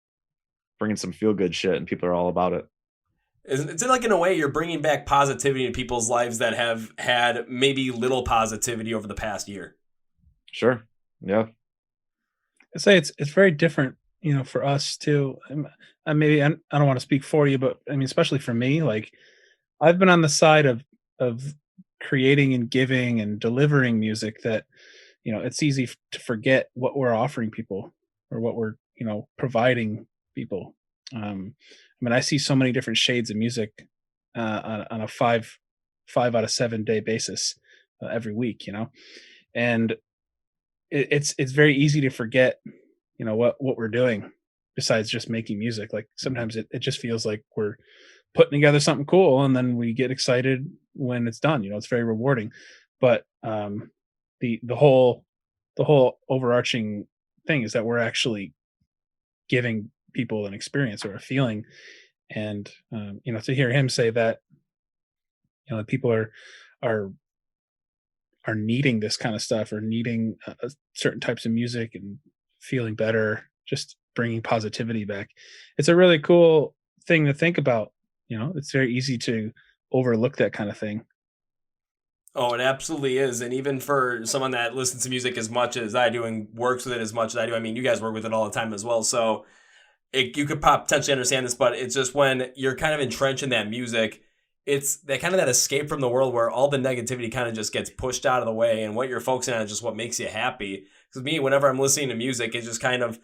bringing some feel good shit and people are all about it. It's like, in a way, you're bringing back positivity in people's lives that have had maybe little positivity over the past year. Sure. Yeah. I'd say it's very different, for us too. I don't want to speak for you, but I mean, especially for me, like I've been on the side of creating and giving and delivering music that, it's easy to forget what we're offering people or what we're, providing people. I mean, I see so many different shades of music on a five out of 7 day basis every week, and it's very easy to forget, what we're doing besides just making music. Like sometimes it just feels like we're putting together something cool and then we get excited when it's done. It's very rewarding. But the whole overarching thing is that we're actually giving people an experience or a feeling. And to hear him say that, that people are needing this kind of stuff or needing certain types of music and feeling better, just bringing positivity back. It's a really cool thing to think about. It's very easy to overlook that kind of thing. Oh, it absolutely is. And even for someone that listens to music as much as I do and works with it as much as I do, I mean, you guys work with it all the time as well. So you could potentially understand this, but it's just when you're kind of entrenched in that music, it's that kind of that escape from the world where all the negativity kind of just gets pushed out of the way, and what you're focusing on is just what makes you happy. Because me, whenever I'm listening to music, it's just kind of,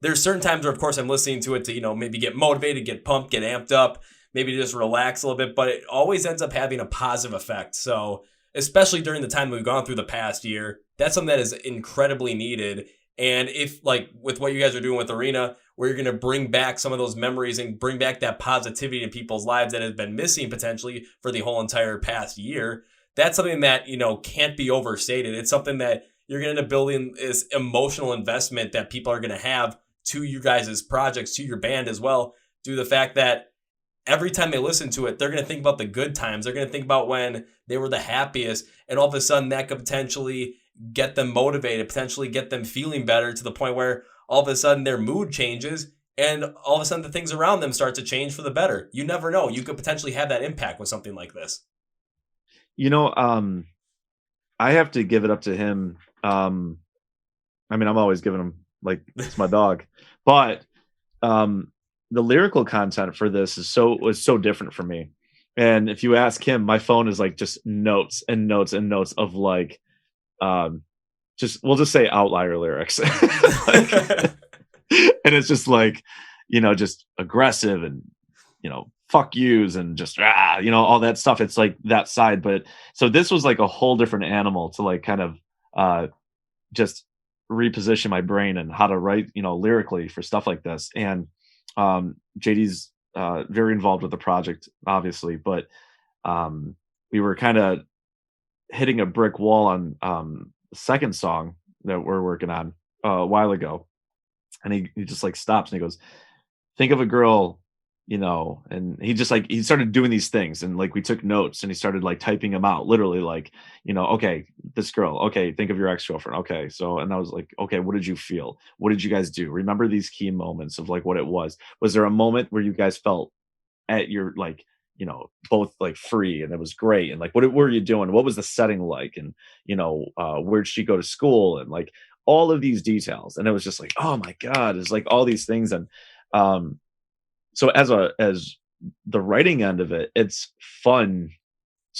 there's certain times where, of course, I'm listening to it to, maybe get motivated, get pumped, get amped up, maybe to just relax a little bit, but it always ends up having a positive effect. So especially during the time we've gone through the past year, that's something that is incredibly needed. And if, like, with what you guys are doing with Arena, where you're going to bring back some of those memories and bring back that positivity in people's lives that has been missing potentially for the whole entire past year, that's something that, can't be overstated. It's something that you're going to end up building this emotional investment that people are going to have to you guys' projects, to your band as well, due to the fact that every time they listen to it, they're going to think about the good times. They're going to think about when they were the happiest, and all of a sudden that could potentially get them motivated, potentially get them feeling better to the point where all of a sudden their mood changes and all of a sudden the things around them start to change for the better. You never know. You could potentially have that impact with something like this. I have to give it up to him. I mean, I'm always giving him, like, it's my dog, but the lyrical content for this was so different for me. And if you ask him, my phone is like just notes and notes and notes of like, we'll just say outlier lyrics. And it's just like, just aggressive and, fuck yous and just, all that stuff. It's like that side. But so this was like a whole different animal to like kind of just reposition my brain and how to write, lyrically for stuff like this. And JD's very involved with the project, obviously, but we were kind of hitting a brick wall on the second song that we're working on a while ago. And he just like stops and he goes, think of a girl, and he just like, he started doing these things, and like we took notes and he started like typing them out, literally like, okay, this girl, okay, think of your ex-girlfriend. Okay. So, and I was like, okay, what did you feel? What did you guys do? Remember these key moments of like what it was. Was there a moment where you guys felt at your like, both like free and it was great? And like, what were you doing? What was the setting like? And, where'd she go to school? And like all of these details. And it was just like, oh my God, it's like all these things. And, so as the writing end of it, it's fun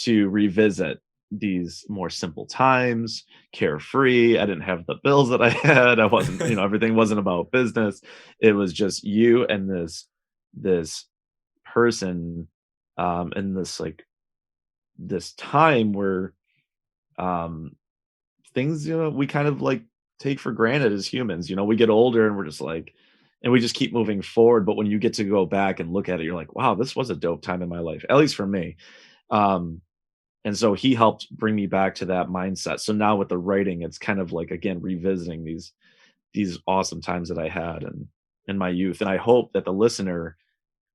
to revisit these more simple times, carefree. I didn't have the bills that I had. I wasn't, everything wasn't about business. It was just you and this person, in this time where things, we kind of like take for granted as humans. We get older and we're just like, and we just keep moving forward. But when you get to go back and look at it, you're like, wow, this was a dope time in my life, at least for me. And so he helped bring me back to that mindset. So now with the writing, it's kind of like, again, revisiting these awesome times that I had in my youth. And I hope that the listener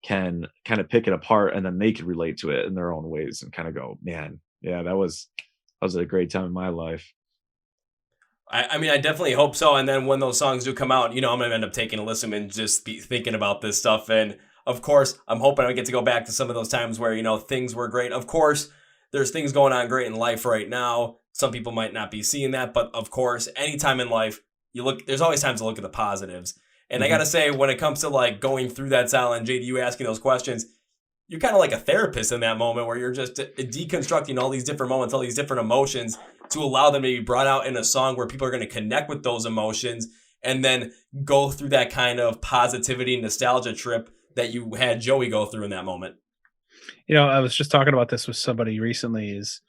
can kind of pick it apart and then they can relate to it in their own ways and kind of go, man, yeah, that was a great time in my life. I mean, I definitely hope so. And then when those songs do come out, I'm going to end up taking a listen and just be thinking about this stuff. And of course, I'm hoping I get to go back to some of those times where, things were great. Of course, there's things going on great in life right now. Some people might not be seeing that, but of course, anytime in life, there's always times to look at the positives. And I got to say, when it comes to like going through that, Sal and JD, you asking those questions, you're kind of like a therapist in that moment where you're just deconstructing all these different moments, all these different emotions to allow them to be brought out in a song where people are going to connect with those emotions and then go through that kind of positivity nostalgia trip that you had Joey go through in that moment. You know, I was just talking about this with somebody recently, is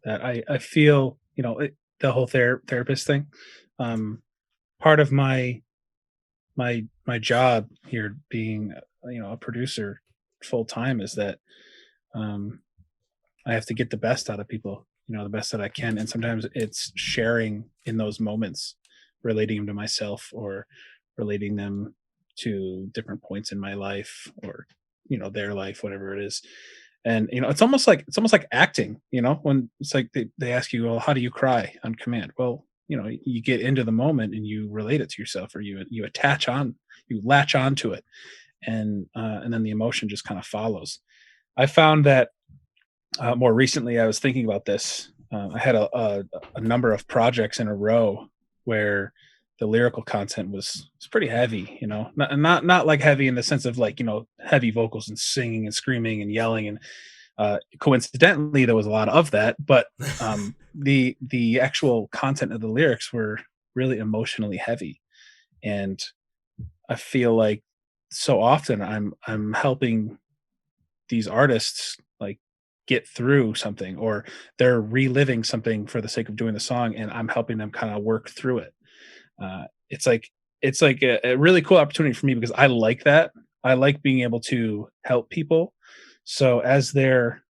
that I feel, you know, the whole therapist thing. Part of my job here, being, you know, a producer full time, is that I have to get the best out of people, you know, the best that I can. And sometimes it's sharing in those moments, relating them to myself or relating them to different points in my life, or, you know, their life, whatever it is. And, you know, it's almost like acting, you know, when it's like they ask you, well, how do you cry on command? Well, you know, you get into the moment and you relate it to yourself, or you latch on to it. And then the emotion just kind of follows. I found that more recently, I was thinking about this. I had a number of projects in a row where the lyrical content was pretty heavy, you know, not like heavy in the sense of like, you know, heavy vocals and singing and screaming and yelling. And coincidentally, there was a lot of that, but the actual content of the lyrics were really emotionally heavy. And I feel like so often I'm helping these artists like get through something, or they're reliving something for the sake of doing the song, and I'm helping them kind of work through it. It's like a really cool opportunity for me, because I like that. I like being able to help people. So as they're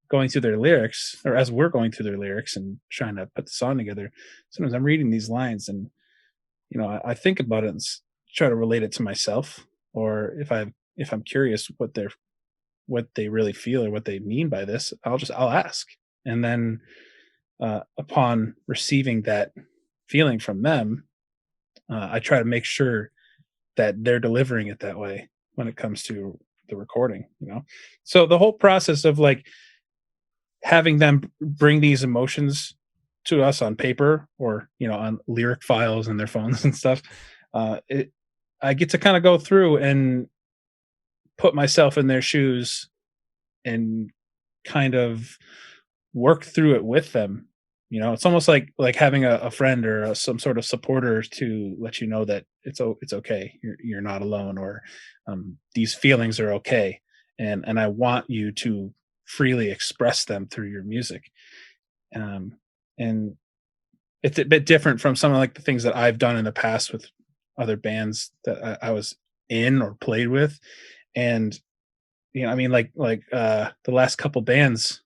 going through their lyrics, or as we're going through their lyrics and trying to put the song together, sometimes I'm reading these lines and, you know, I think about it and try to relate it to myself, or if I'm curious what they really feel or what they mean by this, I'll ask. And then upon receiving that feeling from them, I try to make sure that they're delivering it that way when it comes to the recording, you know? So the whole process of like having them bring these emotions to us on paper, or, you know, on lyric files in their phones and stuff, I get to kind of go through and put myself in their shoes and kind of work through it with them. You know, it's almost like having a friend or some sort of supporter to let you know that it's okay. You're not alone, or these feelings are okay. And I want you to freely express them through your music. And it's a bit different from some of like the things that I've done in the past with other bands that I was in or played with. And, you know, I mean, like the last couple bands,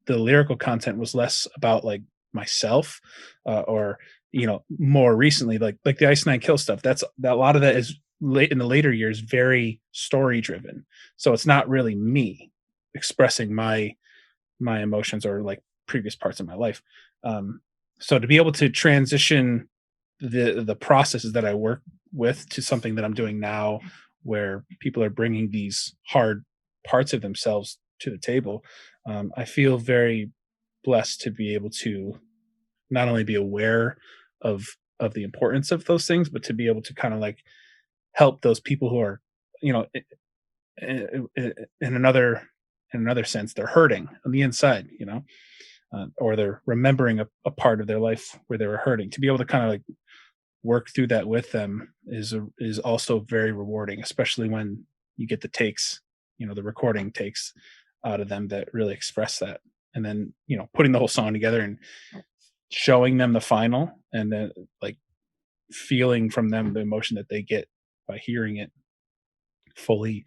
the lyrical content was less about like myself, or, you know, more recently, like the Ice Nine Kill stuff. A lot of that is late in the later years, very story driven. So it's not really me expressing my emotions or like previous parts of my life. So to be able to transition the processes that I work with to something that I'm doing now, where people are bringing these hard parts of themselves to the table, I feel very blessed to be able to not only be aware of the importance of those things, but to be able to kind of like help those people who are, you know, in another sense, they're hurting on the inside, you know, or they're remembering a part of their life where they were hurting. To be able to kind of like work through that with them is also very rewarding, especially when you get the takes, you know, the recording takes out of them that really express that. And then, you know, putting the whole song together and showing them the final, and then like feeling from them the emotion that they get by hearing it fully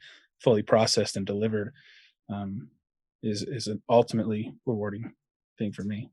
processed and delivered, is an ultimately rewarding thing for me.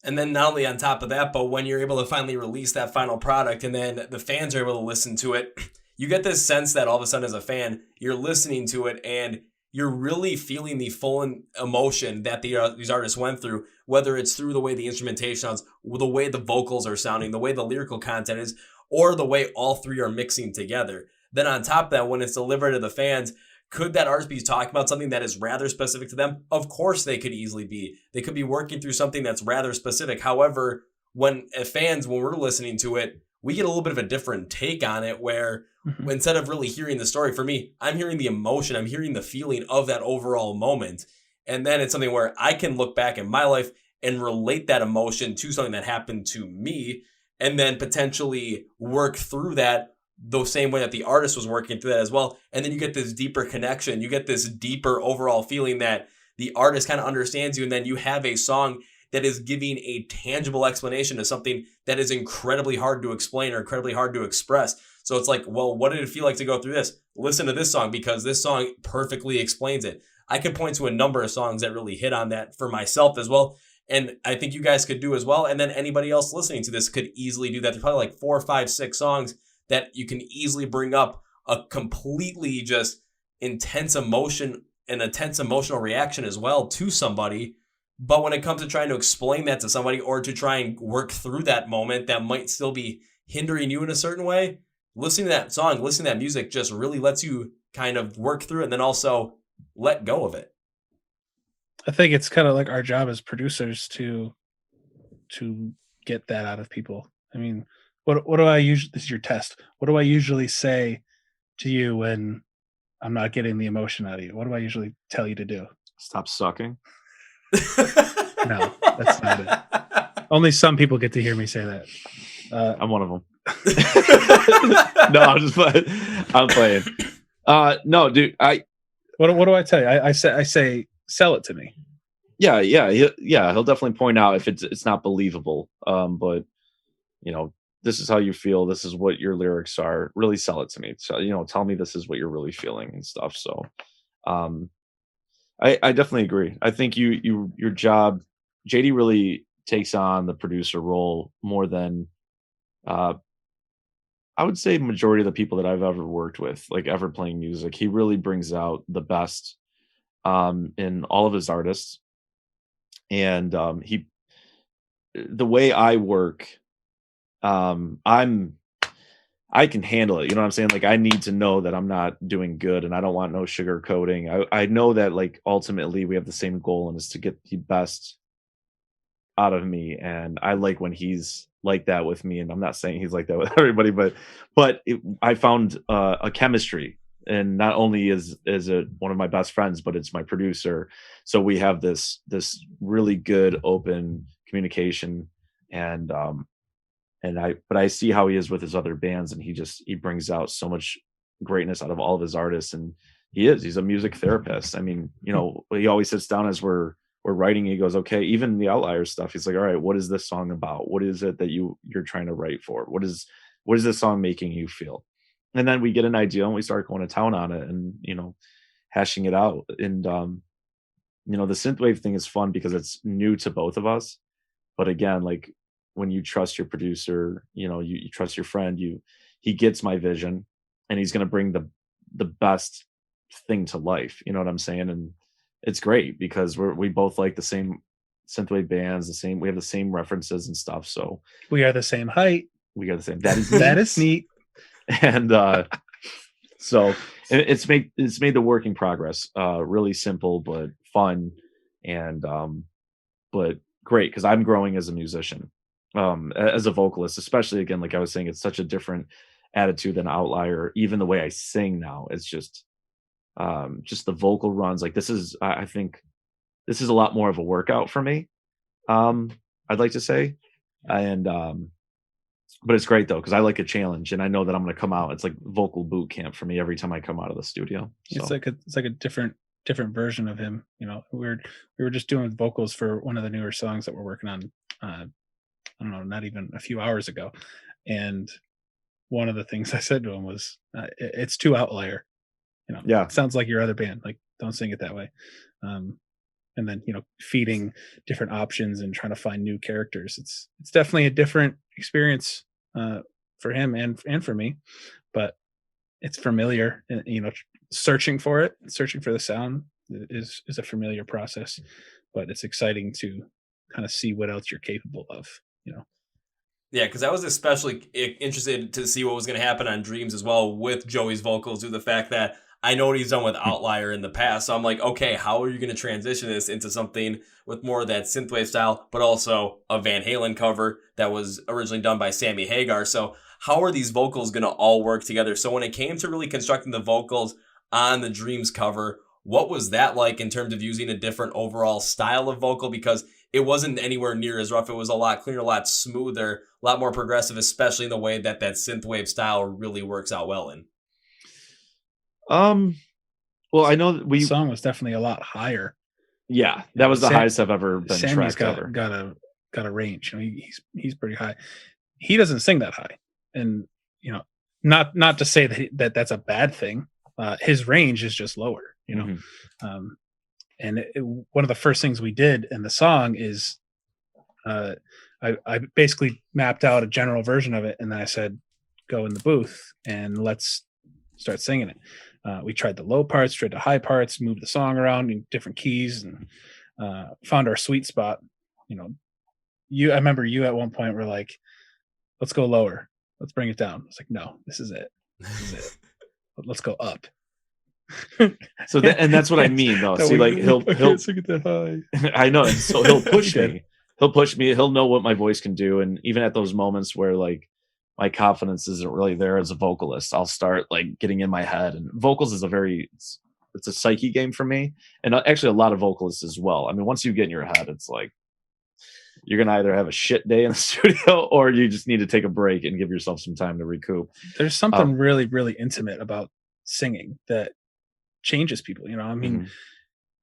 And then not only on top of that, but when you're able to finally release that final product and then the fans are able to listen to it, you get this sense that all of a sudden as a fan, you're listening to it and you're really feeling the full emotion that these artists went through, whether it's through the way the instrumentation sounds, the way the vocals are sounding, the way the lyrical content is, or the way all three are mixing together. Then on top of that, when it's delivered to the fans, could that artist be talking about something that is rather specific to them? Of course they could easily be. They could be working through something that's rather specific. However, when we're listening to it, we get a little bit of a different take on it where instead of really hearing the story, for me, I'm hearing the emotion, I'm hearing the feeling of that overall moment. And then it's something where I can look back in my life and relate that emotion to something that happened to me, and then potentially work through that the same way that the artist was working through that as well. And then you get this deeper connection. You get this deeper overall feeling that the artist kind of understands you. And then you have a song that is giving a tangible explanation to something that is incredibly hard to explain or incredibly hard to express. So it's like, well, what did it feel like to go through this? Listen to this song because this song perfectly explains it. I can point to a number of songs that really hit on that for myself as well. And I think you guys could do as well. And then anybody else listening to this could easily do that. There's probably like 4, 5, 6 songs that you can easily bring up a completely just intense emotion and a tense emotional reaction as well to somebody. But when it comes to trying to explain that to somebody or to try and work through that moment that might still be hindering you in a certain way, listening to that song, listening to that music just really lets you kind of work through it and then also let go of it. I think it's kind of like our job as producers to get that out of people. I mean, what do I usually, this is your test. What do I usually say to you when I'm not getting the emotion out of you? What do I usually tell you to do? Stop sucking. No, that's not it. Only some people get to hear me say that. I'm one of them. No, I'm playing. No, dude. What do I tell you? I say sell it to me. Yeah. He'll definitely point out if it's not believable. But this is how you feel. This is what your lyrics are. Really sell it to me. So tell me this is what you're really feeling and stuff. So, I definitely agree. I think your job, JD really takes on the producer role more than, I would say majority of the people that I've ever worked with, like ever playing music. He really brings out the best in all of his artists. And the way I work, I can handle it. You know what I'm saying? Like I need to know that I'm not doing good and I don't want no sugar coating. I know that like ultimately we have the same goal and is to get the best out of me. And I like when he's like that with me. And I'm not saying he's like that with everybody, but I found a chemistry. And not only is it one of my best friends, but it's my producer. So we have this really good open communication, and I see how he is with his other bands, and he brings out so much greatness out of all of his artists, and he's a music therapist. I mean, he always sits down as we're writing. He goes, okay, even the Outlier stuff. He's like, all right, what is this song about? What is it that you're trying to write for? What is this song making you feel? And then we get an idea and we start going to town on it and, hashing it out. And, the synthwave thing is fun because it's new to both of us. But again, like when you trust your producer, you trust your friend, he gets my vision and he's going to bring the best thing to life. You know what I'm saying? And it's great because we both like the same synthwave bands, we have the same references and stuff. So we are the same height. We got the same. That is that is neat. And so it's made the working progress really simple but fun, and but great because I'm growing as a musician, as a vocalist, especially. Again, like I was saying, it's such a different attitude than Outlier. Even the way I sing now, it's just the vocal runs. Like I think this is a lot more of a workout for me. I'd like to say, and but it's great though because I like a challenge, and I know that I'm going to come out. It's like vocal boot camp for me every time I come out of the studio. So. It's like a different version of him. We were just doing vocals for one of the newer songs that we're working on. I don't know, not even a few hours ago, and one of the things I said to him was, "It's too Outlier." Yeah, it sounds like your other band. Like, don't sing it that way. And then feeding different options and trying to find new characters. It's definitely a different experience for him and for me, but it's familiar. And searching for the sound is a familiar process, but it's exciting to kind of see what else you're capable of. Yeah, because I was especially interested to see what was going to happen on Dreams as well with Joey's vocals, due to the fact that I know what he's done with Outlier in the past. So I'm like, okay, how are you going to transition this into something with more of that synthwave style, but also a Van Halen cover that was originally done by Sammy Hagar? So how are these vocals going to all work together? So when it came to really constructing the vocals on the Dreams cover, what was that like in terms of using a different overall style of vocal? Because it wasn't anywhere near as rough. It was a lot cleaner, a lot smoother, a lot more progressive, especially in the way that synthwave style really works out well in. Well, I know that The song was definitely a lot higher. yeah, that was the highest I've ever been Sammy's tracked ever. got a range. You know, he's pretty high. He doesn't sing that high, and you know, not to say that's a bad thing. His range is just lower. You know, and one of the first things we did in the song is I basically mapped out a general version of it, and then I said, go in the booth and let's start singing it. We tried the low parts, tried the high parts, moved the song around in different keys, and found our sweet spot. You know, I remember you at one point were like, let's go lower. Let's bring it down. It's like, no, this is it. This is it. Let's go up. So that's what I mean though. See, like he'll sing it that high. I know. So he'll push me. He'll push me. He'll know what my voice can do. And even at those moments where like my confidence isn't really there as a vocalist, I'll start like getting in my head. And vocals is it's a psyche game for me. And actually a lot of vocalists as well. I mean, once you get in your head, it's like you're going to either have a shit day in the studio or you just need to take a break and give yourself some time to recoup. There's something really, really intimate about singing that changes people. You know, I mean,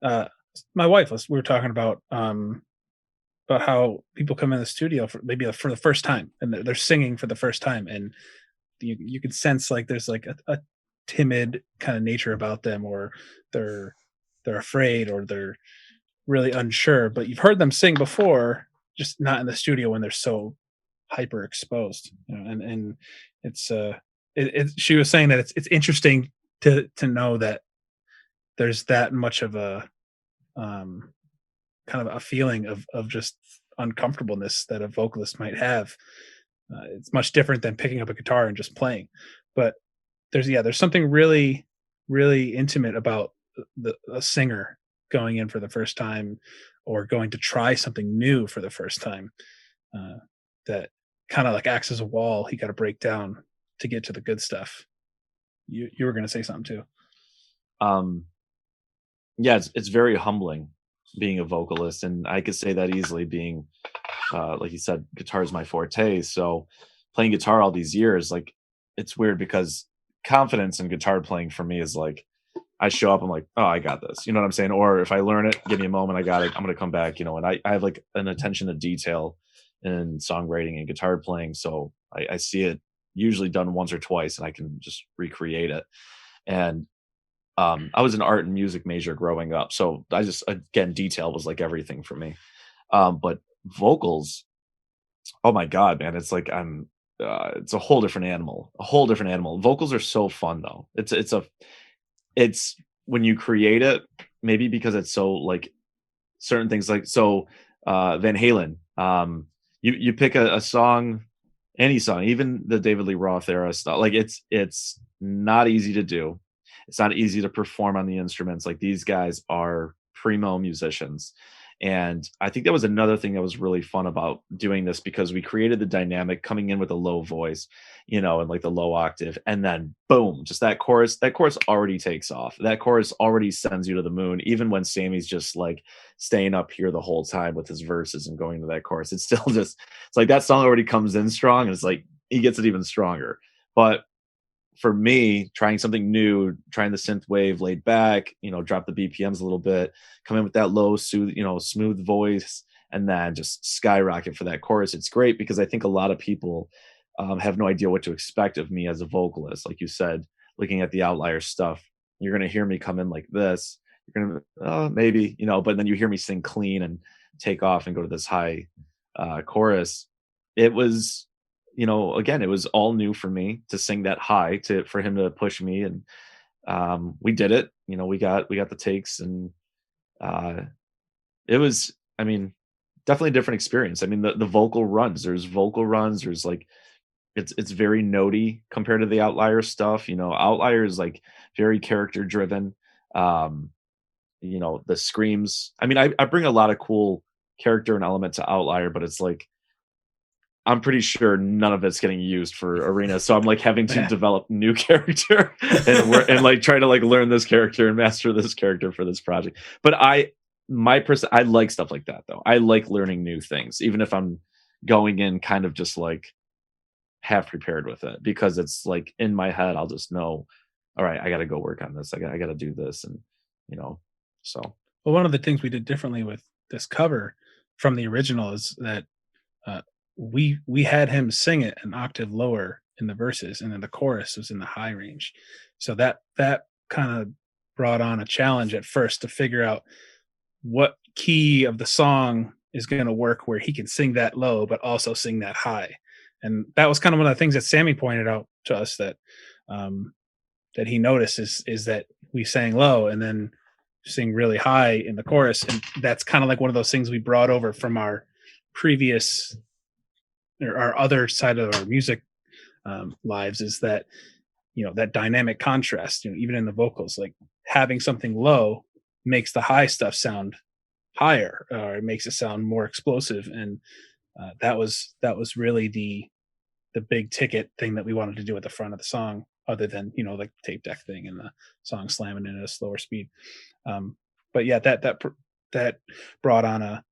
my wife, we were talking about how people come in the studio for the first time and they're singing for the first time, and you can sense like there's like a timid kind of nature about them, or they're afraid, or they're really unsure, but you've heard them sing before, just not in the studio when they're so hyper exposed, you know. And it's she was saying that it's interesting to know that there's that much of a kind of a feeling of just uncomfortableness that a vocalist might have. It's much different than picking up a guitar and just playing, but there's something really, really intimate about a singer going in for the first time or going to try something new for the first time, that kind of like acts as a wall he got to break down to get to the good stuff. You were going to say something too. Yeah, it's very humbling being a vocalist, and I could say that easily, being like you said, guitar is my forte. So playing guitar all these years, like it's weird because confidence in guitar playing for me is like I show up, I'm like, oh, I got this, you know what I'm saying? Or if I learn it, give me a moment, I got it, I'm gonna come back, you know. And I have like an attention to detail in songwriting and guitar playing, so I see it usually done once or twice and I can just recreate it. And I was an art and music major growing up, so I just, again, detail was like everything for me. But vocals, oh my god, man, it's like it's a whole different animal. Vocals are so fun though. It's when you create it, maybe because it's so like certain things, like so Van Halen, you pick a song, any song, even the David Lee Roth era stuff, like it's not easy to do. It's not easy to perform on the instruments. Like these guys are primo musicians. And I think that was another thing that was really fun about doing this, because we created the dynamic coming in with a low voice, you know, and like the low octave, and then boom, just that chorus already takes off. That chorus already sends you to the moon. Even when Sammy's just like staying up here the whole time with his verses and going to that chorus, it's still just, it's like that song already comes in strong, and it's like he gets it even stronger. But for me, trying something new, trying the synth wave laid back, you know, drop the BPMs a little bit, come in with that low, smooth voice, and then just skyrocket for that chorus. It's great because I think a lot of people have no idea what to expect of me as a vocalist. Like you said, looking at the Outlier stuff, you're going to hear me come in like this. You're going to, maybe, you know, but then you hear me sing clean and take off and go to this high chorus. It was, you know, again, it was all new for me to sing that high, for him to push me, and we did it. You know, we got the takes, and it was, I mean, definitely a different experience. I mean, the vocal runs, there's like it's very notey compared to the Outlier stuff. You know, Outlier is like very character driven. You know, the screams. I mean, I bring a lot of cool character and element to Outlier, but it's like I'm pretty sure none of it's getting used for Arena. So I'm like having to develop new character and like try to like learn this character and master this character for this project. But I like stuff like that though. I like learning new things, even if I'm going in kind of just like half prepared with it, because it's like in my head, I'll just know, all right, I got to go work on this. I got to do this. And, so. Well, one of the things we did differently with this cover from the original is that we had him sing it an octave lower in the verses, and then the chorus was in the high range. So that kind of brought on a challenge at first to figure out what key of the song is going to work where he can sing that low but also sing that high. And that was kind of one of the things that Sammy pointed out to us that that he noticed is that we sang low and then sing really high in the chorus, and that's kind of like one of those things we brought over from our previous or our other side of our music lives, is that that dynamic contrast. Even in the vocals, like having something low makes the high stuff sound higher, or it makes it sound more explosive, and that was really the big ticket thing that we wanted to do at the front of the song, other than like the tape deck thing and the song slamming in at a slower speed. But yeah, that brought on a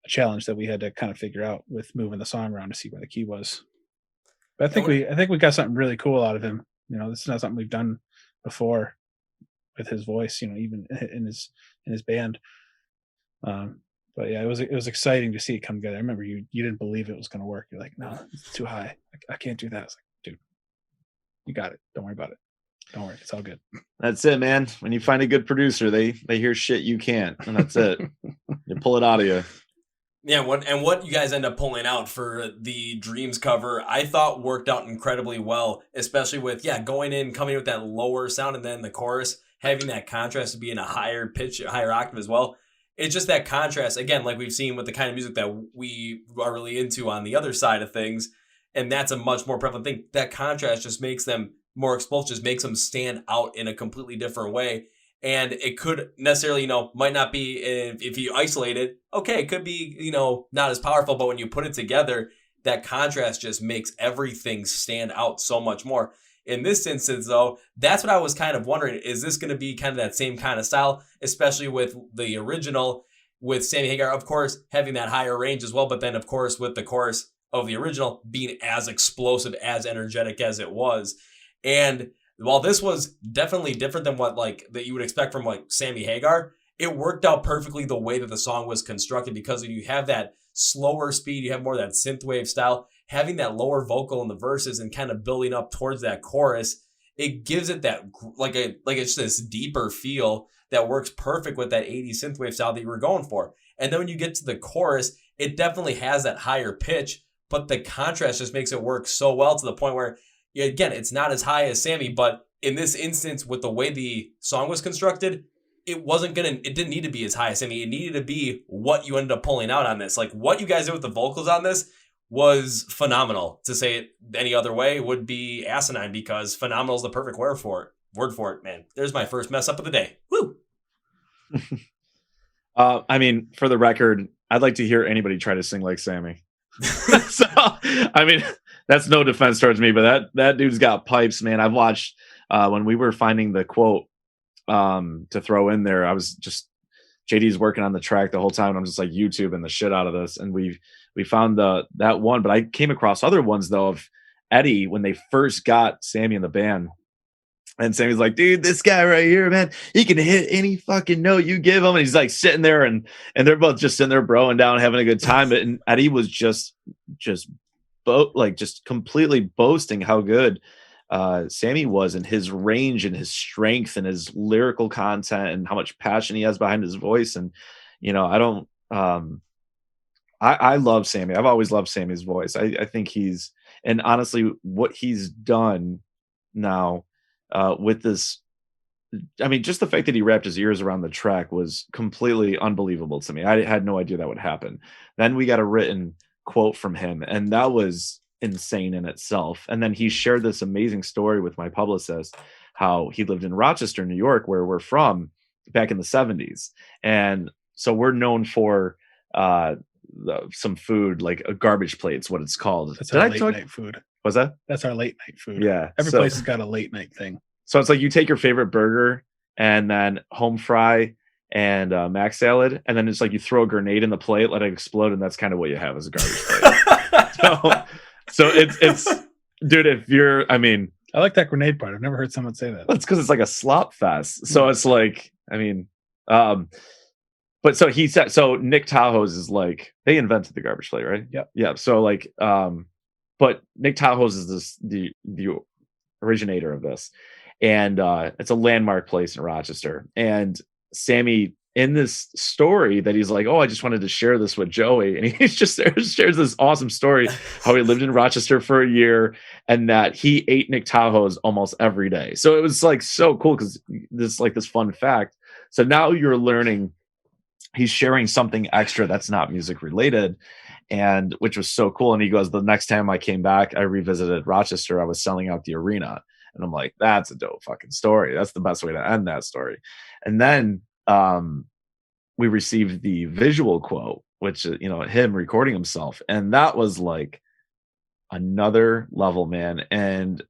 challenge that we had to kind of figure out with moving the song around to see where the key was. But I think we got something really cool out of him. This is not something we've done before with his voice, even in his band. But yeah, it was exciting to see it come together. I remember you didn't believe it was going to work. You're like, no, it's too high. I can't do that. I was like, dude, you got it. Don't worry about it. Don't worry. It's all good. That's it, man. When you find a good producer, they hear shit you can't, and that's it. They pull it out of you. Yeah, what you guys end up pulling out for the Dreams cover, I thought worked out incredibly well, especially with coming in with that lower sound, and then the chorus having that contrast to be in a higher pitch, higher octave as well. It's just that contrast, again, like we've seen with the kind of music that we are really into on the other side of things, and that's a much more prevalent thing. That contrast just makes them more explosive, just makes them stand out in a completely different way. And it could necessarily, might not be, if you isolate it, okay, it could be, not as powerful, but when you put it together, that contrast just makes everything stand out so much more. In this instance, though, that's what I was kind of wondering. Is this going to be kind of that same kind of style, especially with the original, with Sammy Hagar, of course, having that higher range as well, but then, of course, with the chorus of the original being as explosive, as energetic as it was. And while this was definitely different than what that you would expect from Sammy Hagar, it worked out perfectly the way that the song was constructed, because you have that slower speed, you have more of that synthwave style, having that lower vocal in the verses and kind of building up towards that chorus, it gives it that it's this deeper feel that works perfect with that 80s synthwave style that you were going for. And then when you get to the chorus, it definitely has that higher pitch, but the contrast just makes it work so well to the point where, again, it's not as high as Sammy, but in this instance, with the way the song was constructed, it didn't need to be as high as Sammy. It needed to be what you ended up pulling out on this. Like what you guys did with the vocals on this was phenomenal. To say it any other way would be asinine, because phenomenal is the perfect word for it, man. There's my first mess up of the day. Woo! I mean, for the record, I'd like to hear anybody try to sing like Sammy. So, I mean, that's no defense towards me, but that dude's got pipes, man. I've watched when we were finding the quote to throw in there, I was just, JD's working on the track the whole time, and I'm just like YouTubing the shit out of this, and we found that one, but I came across other ones though of Eddie when they first got Sammy in the band. And Sammy's like, dude, this guy right here, man, he can hit any fucking note you give him. And he's like sitting there, and they're both just sitting there broing down, having a good time. And Eddie was just completely boasting how good Sammy was, and his range and his strength and his lyrical content and how much passion he has behind his voice. And, I love Sammy. I've always loved Sammy's voice. I think and honestly, what he's done now, with this, I mean, just the fact that he wrapped his ears around the track was completely unbelievable to me. I had no idea that would happen. Then we got a written quote from him, and that was insane in itself. And then he shared this amazing story with my publicist, how he lived in Rochester, New York, where we're from, back in the 70s. And so we're known for some food, like a garbage plate's what it's called. That's Did our I late talk? night food. Was that? That's our late night food. Yeah. Every place has got a late night thing. So it's like you take your favorite burger and then home fry and mac salad, and then it's like you throw a grenade in the plate, let it explode, and that's kind of what you have as a garbage plate. so it's dude, if you're, I mean, I like that grenade part. I've never heard someone say that. that's because it's like a slop fest. So it's like, I mean, but so he said, so Nick Tahoe's is like, they invented the garbage plate, right? Yep. Yeah. So like, but Nick Tahoe's is the originator of this, and it's a landmark place in Rochester. And Sammy, in this story that he's like, oh, I just wanted to share this with Joey, and he just shares this awesome story how he lived in Rochester for a year and that he ate Nick Tahoe's almost every day. So it was like so cool because this like this fun fact. So now you're learning he's sharing something extra that's not music related, and which was so cool. And he goes, the next time I came back, I revisited Rochester, I was selling out the arena. And I'm like, that's a dope fucking story. That's the best way to end that story. And then we received the visual quote, which, you know, him recording himself. And that was like another level, man. And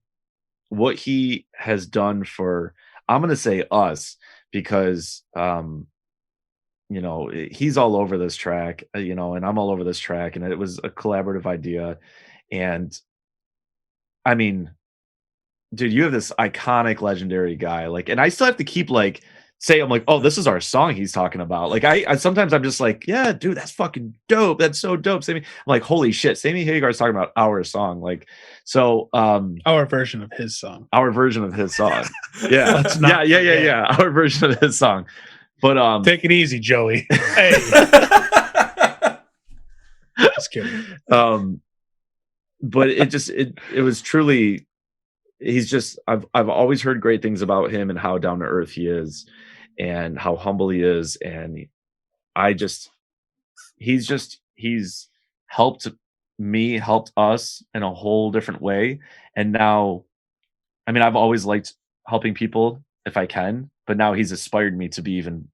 what he has done for, I'm going to say us, because, you know, he's all over this track, you know, and I'm all over this track. And it was a collaborative idea. And I mean, dude, you have this iconic, legendary guy. Like, and I still have to keep like, say, I'm like, oh, this is our song he's talking about. Like, I sometimes I'm just like, yeah, dude, that's fucking dope. That's so dope. Sammy, I'm like, holy shit, Sammy Hagar is talking about our song. Like, so, our version of his song. Our version of his song. Yeah, yeah. Our version of his song. But take it easy, Joey. Hey, just kidding. But it was truly. He's just, I've always heard great things about him and how down to earth he is and how humble he is. And he's helped me, helped us in a whole different way. And now, I mean, I've always liked helping people if I can, but now he's inspired me to be even,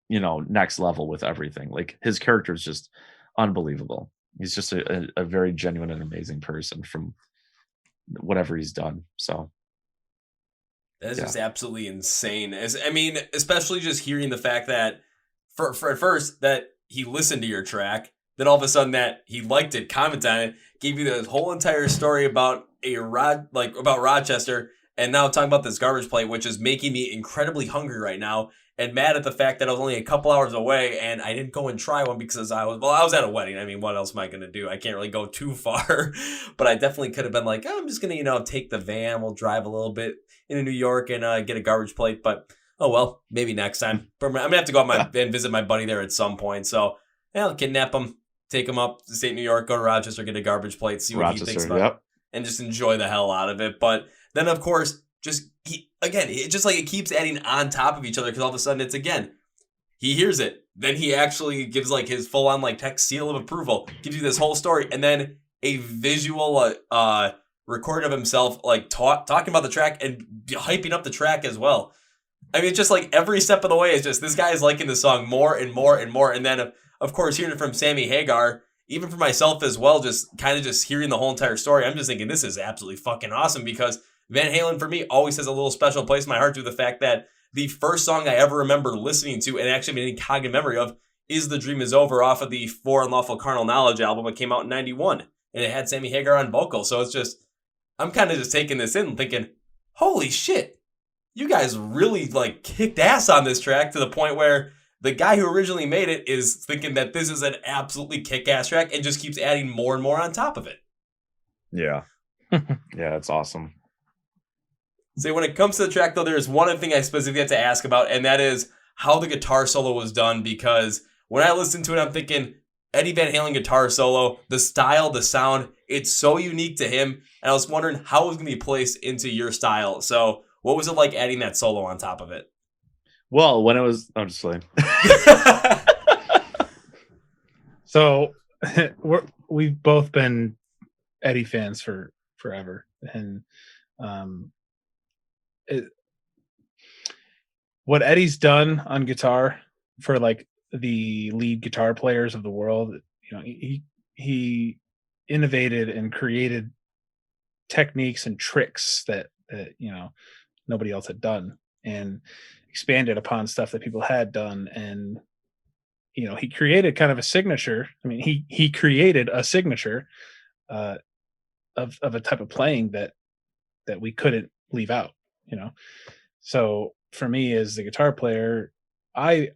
you know, next level with everything. Like his character is just unbelievable. He's just a very genuine and amazing person from whatever he's done. So that's just absolutely insane. I mean, especially just hearing the fact that for at first that he listened to your track, then all of a sudden that he liked it, commented on it, gave you the whole entire story about about Rochester, and now talking about this garbage plate, which is making me incredibly hungry right now and mad at the fact that I was only a couple hours away and I didn't go and try one because I was at a wedding. I mean, what else am I going to do? I can't really go too far, but I definitely could have been like, oh, I'm just going to, you know, take the van. We'll drive a little bit into New York and get a garbage plate. But, oh, well, maybe next time. But I'm going to have to go out and visit my buddy there at some point. So yeah, I'll kidnap him, take him up to state New York, go to Rochester, get a garbage plate, see what he thinks about it, and just enjoy the hell out of it. But then, of course, it keeps adding on top of each other because all of a sudden he hears it. Then he actually gives like his full on like text seal of approval, gives you this whole story, and then a visual recording of himself like talking about the track and hyping up the track as well. I mean, it's just like every step of the way is just this guy is liking the song more and more and more. And then of course hearing it from Sammy Hagar, even for myself as well, just kind of just hearing the whole entire story, I'm just thinking this is absolutely fucking awesome because Van Halen, for me, always has a little special place in my heart due to the fact that the first song I ever remember listening to and actually made any cognitive memory of is The Dream Is Over off of the For Unlawful Carnal Knowledge album that came out in 91. And it had Sammy Hagar on vocal. So it's just, I'm kind of just taking this in and thinking, holy shit, you guys really like kicked ass on this track to the point where the guy who originally made it is thinking that this is an absolutely kick-ass track and just keeps adding more and more on top of it. Yeah. Yeah, it's awesome. So when it comes to the track, though, there's one other thing I specifically have to ask about, and that is how the guitar solo was done, because when I listen to it, I'm thinking Eddie Van Halen guitar solo, the style, the sound, it's so unique to him, and I was wondering how it was going to be placed into your style. So what was it like adding that solo on top of it? Well, when it was... I'm just playing. So we've both been Eddie fans for forever, and what Eddie's done on guitar for like the lead guitar players of the world, he innovated and created techniques and tricks that nobody else had done, and expanded upon stuff that people had done. And he created kind of a signature. I mean, he created a signature of a type of playing that we couldn't leave out. So for me as the guitar player, I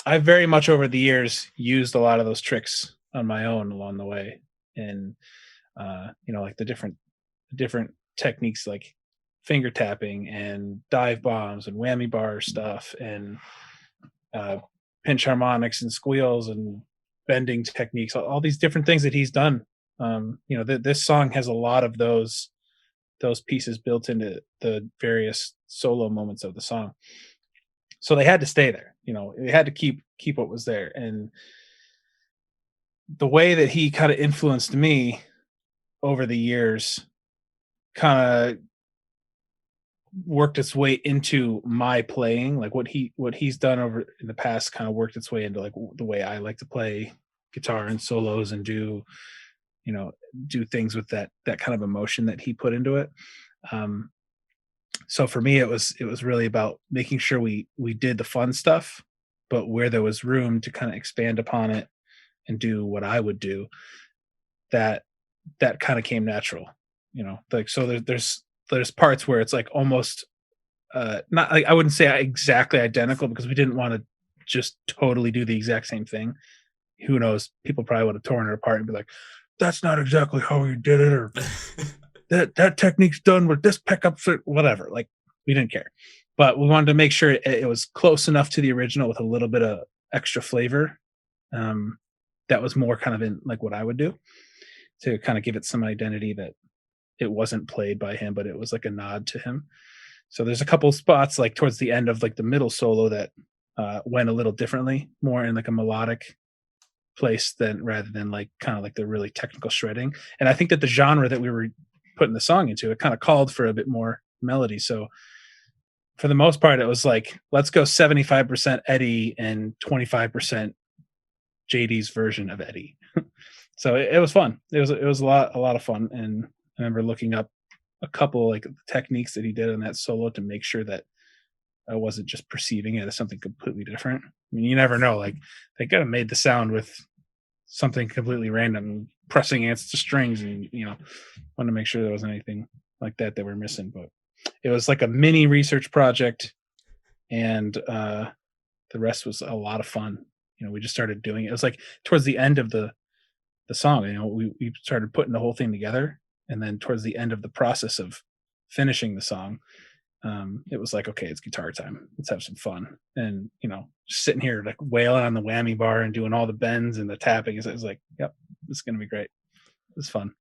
very much over the years used a lot of those tricks on my own along the way. And like the different techniques, like finger tapping and dive bombs and whammy bar stuff, and pinch harmonics and squeals and bending techniques, all these different things that he's done. This song has a lot of those pieces built into the various solo moments of the song. So they had to stay there. They had to keep what was there. And the way that he kind of influenced me over the years kind of worked its way into my playing. Like what he's done over in the past kind of worked its way into like the way I like to play guitar and solos, and do things with that kind of emotion that he put into it. So for me, it was really about making sure we did the fun stuff, but where there was room to kind of expand upon it and do what I would do, that kind of came natural. Like, so there's parts where it's like almost not like, I wouldn't say exactly identical, because we didn't want to just totally do the exact same thing. Who knows? People probably would have torn it apart and be like, that's not exactly how you did it, or that technique's done with this pickup, whatever. Like, we didn't care, but we wanted to make sure it was close enough to the original with a little bit of extra flavor. That was more kind of in like what I would do, to kind of give it some identity, that it wasn't played by him, but it was like a nod to him. So there's a couple spots like towards the end of like the middle solo that went a little differently, more in like a melodic place rather than like kind of like the really technical shredding. And I think that the genre that we were putting the song into, it kind of called for a bit more melody. So for the most part, it was like, let's go 75% Eddie and 25% JD's version of Eddie. So it was fun. It was a lot of fun. And I remember looking up a couple like techniques that he did on that solo to make sure that I wasn't just perceiving it as something completely different. I mean, you never know. Like, they could have made the sound with something completely random, pressing ants to strings, and wanted to make sure there wasn't anything like that we're missing. But it was like a mini research project, and the rest was a lot of fun. We just started doing it. It was like towards the end of the song. We started putting the whole thing together, and then towards the end of the process of finishing the song, it was like, okay, it's guitar time. Let's have some fun. And just sitting here like wailing on the whammy bar and doing all the bends and the tapping. It was like, yep, this is gonna be great. It was fun.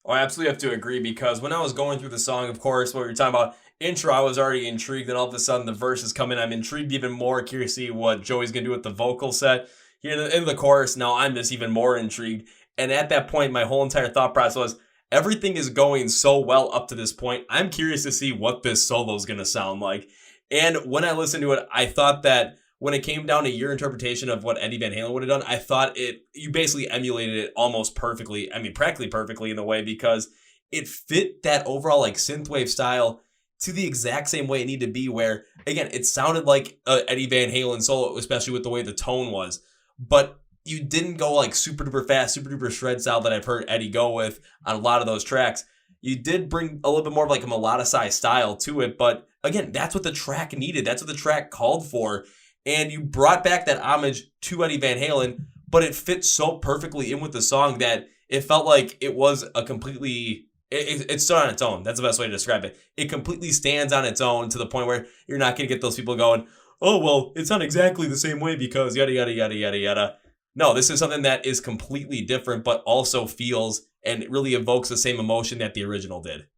Oh, I absolutely have to agree, because when I was going through the song, of course, what we were talking about intro, I was already intrigued. Then all of a sudden the verses come in. I'm intrigued even more, curious to see what Joey's gonna do with the vocal set here in the chorus. Now I'm just even more intrigued. And at that point, my whole entire thought process was, everything is going so well up to this point. I'm curious to see what this solo is going to sound like. And when I listened to it, I thought that when it came down to your interpretation of what Eddie Van Halen would have done, I thought you basically emulated it almost perfectly. I mean, practically perfectly in a way, because it fit that overall like synthwave style to the exact same way it needed to be, where, again, it sounded like Eddie Van Halen solo, especially with the way the tone was. But you didn't go like super duper fast, super duper shred style that I've heard Eddie go with on a lot of those tracks. You did bring a little bit more of like a melodicized style to it, but again, that's what the track needed. That's what the track called for. And you brought back that homage to Eddie Van Halen, but it fit so perfectly in with the song that it felt like it was a completely, it stood on its own. That's the best way to describe it. It completely stands on its own, to the point where you're not going to get those people going, oh, well, it's not exactly the same way because yada, yada, yada, yada, yada. No, this is something that is completely different, but also feels and really evokes the same emotion that the original did.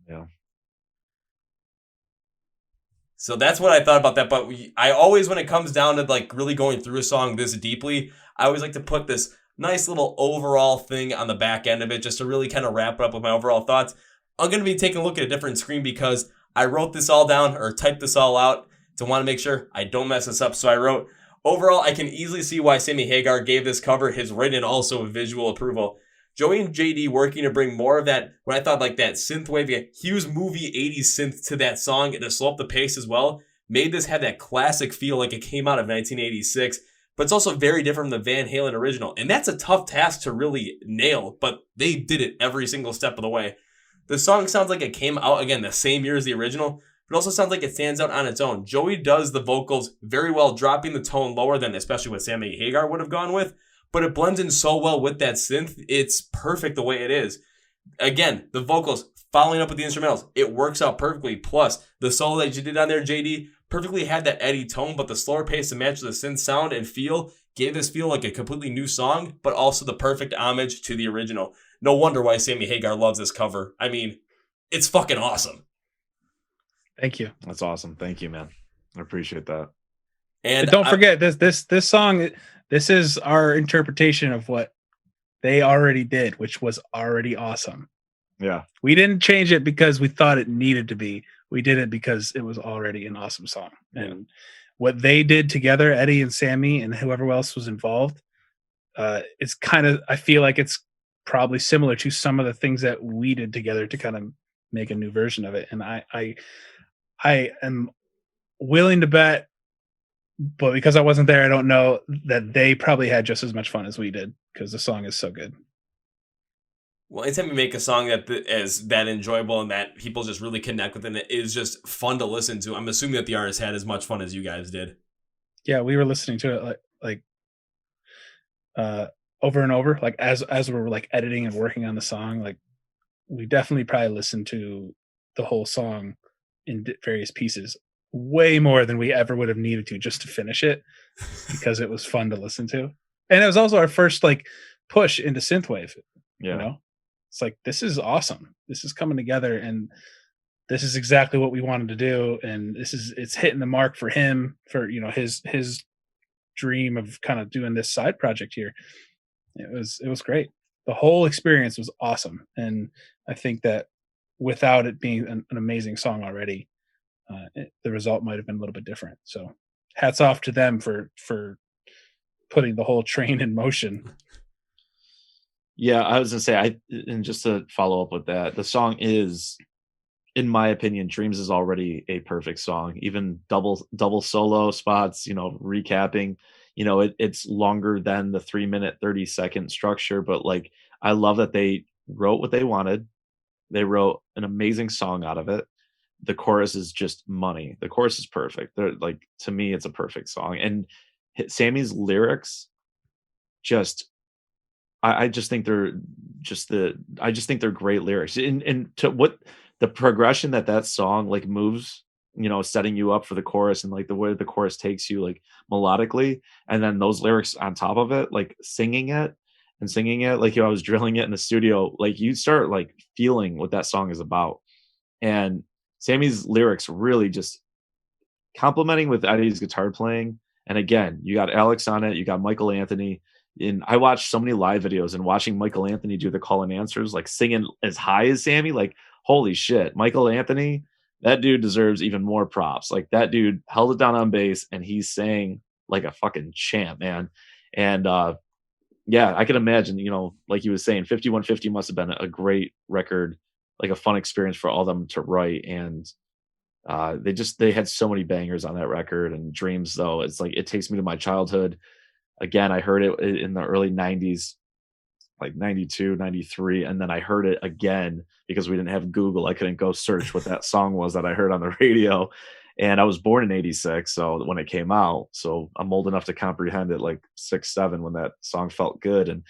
Yeah. So that's what I thought about that. But I always, when it comes down to like really going through a song this deeply, I always like to put this nice little overall thing on the back end of it, just to really kind of wrap it up with my overall thoughts. I'm going to be taking a look at a different screen, because I wrote this all down, or typed this all out to want to make sure I don't mess this up. So I wrote, overall, I can easily see why Sammy Hagar gave this cover his written and also visual approval. Joey and JD working to bring more of that, what I thought like that synthwave, Hughes movie 80s synth to that song and to slow up the pace as well, made this have that classic feel like it came out of 1986. But it's also very different from the Van Halen original. And that's a tough task to really nail, but they did it every single step of the way. The song sounds like it came out, again, the same year as the original, but also sounds like it stands out on its own. Joey does the vocals very well, dropping the tone lower than especially what Sammy Hagar would have gone with, but it blends in so well with that synth. It's perfect the way it is. Again, the vocals following up with the instrumentals, it works out perfectly. Plus, the solo that you did on there, JD, perfectly had that Eddie tone, but the slower pace to match the synth sound and feel gave this feel like a completely new song, but also the perfect homage to the original. No wonder why Sammy Hagar loves this cover. I mean, it's fucking awesome. Thank you. That's awesome. Thank you, man. I appreciate that. And don't forget this song. This is our interpretation of what they already did, which was already awesome. Yeah. We didn't change it because we thought it needed to be. We did it because it was already an awesome song. And what they did together, Eddie and Sammy and whoever else was involved, it's kind of, I feel like it's probably similar to some of the things that we did together to kind of make a new version of it. And I am willing to bet, but because I wasn't there, I don't know, that they probably had just as much fun as we did because the song is so good. Well, anytime you make a song that is that enjoyable and that people just really connect with, and it is just fun to listen to, I'm assuming that the artist had as much fun as you guys did. Yeah, we were listening to it like over and over, like as we were like editing and working on the song. Like we definitely probably listened to the whole song in various pieces way more than we ever would have needed to just to finish it because it was fun to listen to. And it was also our first like push into synthwave. Yeah. You know, it's like, this is awesome. This is coming together and this is exactly what we wanted to do. And it's hitting the mark for him, for, you know, his dream of kind of doing this side project here. It was great. The whole experience was awesome. And I think that without it being an amazing song already, the result might have been a little bit different. So hats off to them for putting the whole train in motion. Yeah, I was gonna say, and just to follow up with that, the song is, in my opinion, Dreams is already a perfect song. Even double solo spots, you know, recapping, you know, it's longer than the 3-minute 30-second structure, but like I love that they wrote what they wanted. They wrote an amazing song out of it. The chorus is just money. The chorus is perfect. They're like, to me, it's a perfect song. And Sammy's lyrics just, I just think they're great lyrics. And to what the progression that song like moves, you know, setting you up for the chorus and like the way the chorus takes you like melodically, and then those lyrics on top of it, like singing it like, you know, I was drilling it in the studio, like you start like feeling what that song is about. And Sammy's lyrics really just complementing with Eddie's guitar playing. And again, you got Alex on it, you got Michael Anthony. And I watched so many live videos, and watching Michael Anthony do the call and answers, like singing as high as Sammy, like, holy shit, Michael Anthony, that dude deserves even more props. Like that dude held it down on bass and he sang like a fucking champ, man. And yeah, I can imagine, you know, like you was saying, 5150 must have been a great record, like a fun experience for all of them to write. And they had so many bangers on that record. And Dreams, though, it's like, it takes me to my childhood. Again, I heard it in the early 90s, like 92, 93. And then I heard it again because we didn't have Google. I couldn't go search what that song was that I heard on the radio. And I was born in 86. So when it came out, so I'm old enough to comprehend it, like 6, 7, when that song felt good. And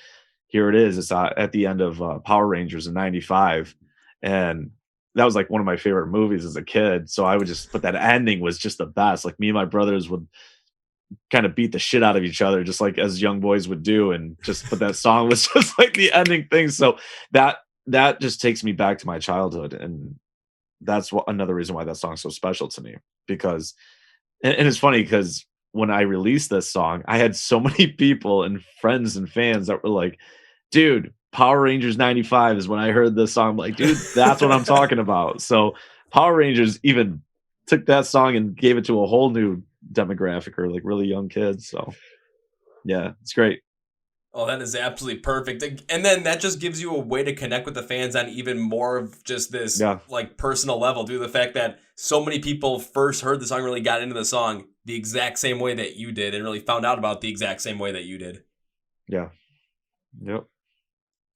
here it is. It's at the end of Power Rangers in 95. And that was like one of my favorite movies as a kid. So I would just, but that ending was just the best. Like me and my brothers would kind of beat the shit out of each other, just like as young boys would do. And but that song was just like the ending thing. So that just takes me back to my childhood. And that's another reason why that song's so special to me, because, and it's funny because when I released this song, I had so many people and friends and fans that were like, dude, Power Rangers 95 is when I heard this song. I'm like, dude, that's what I'm talking about. So Power Rangers even took that song and gave it to a whole new demographic, or like really young kids. So yeah, it's great. Oh, that is absolutely perfect. And then that just gives you a way to connect with the fans on even more of just this Yeah. like personal level, due to the fact that so many people first heard the song, really got into the song the exact same way that you did, and really found out about the exact same way that you did. Yeah. Yep.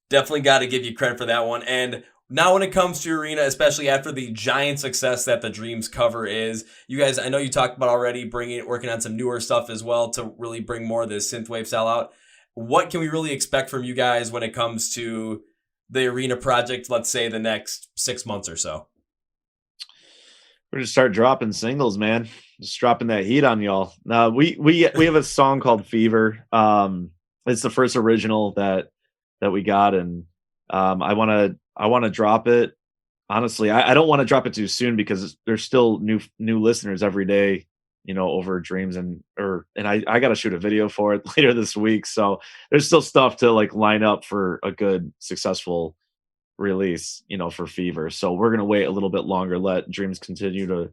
Definitely got to give you credit for that one. And now when it comes to Arena, especially after the giant success that the Dreams cover is, you guys, I know you talked about already working on some newer stuff as well to really bring more of this synthwave style out. What can we really expect from you guys when it comes to the Arena project, let's say the next 6 months or so? We're just start dropping singles, man. Just dropping that heat on y'all. We have a song called Fever. It's the first original that we got, and I want to drop it. Honestly, I don't want to drop it too soon because there's still new listeners every day, over Dreams, and I got to shoot a video for it later this week. So there's still stuff to like line up for a good successful release, for Fever. So we're gonna wait a little bit longer, let Dreams continue to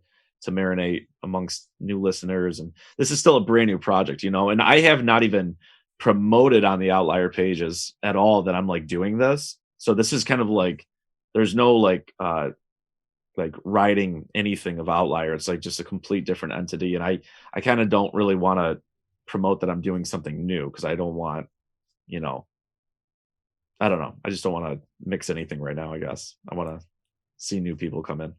marinate amongst new listeners. And this is still a brand new project, and I have not even promoted on the Outlier pages at all that I'm like doing this. So this is kind of like there's no like writing anything of Outlier. It's like just a complete different entity. And I kind of don't really want to promote that I'm doing something new, because I don't want, I don't know. I just don't want to mix anything right now, I guess. I want to see new people come in.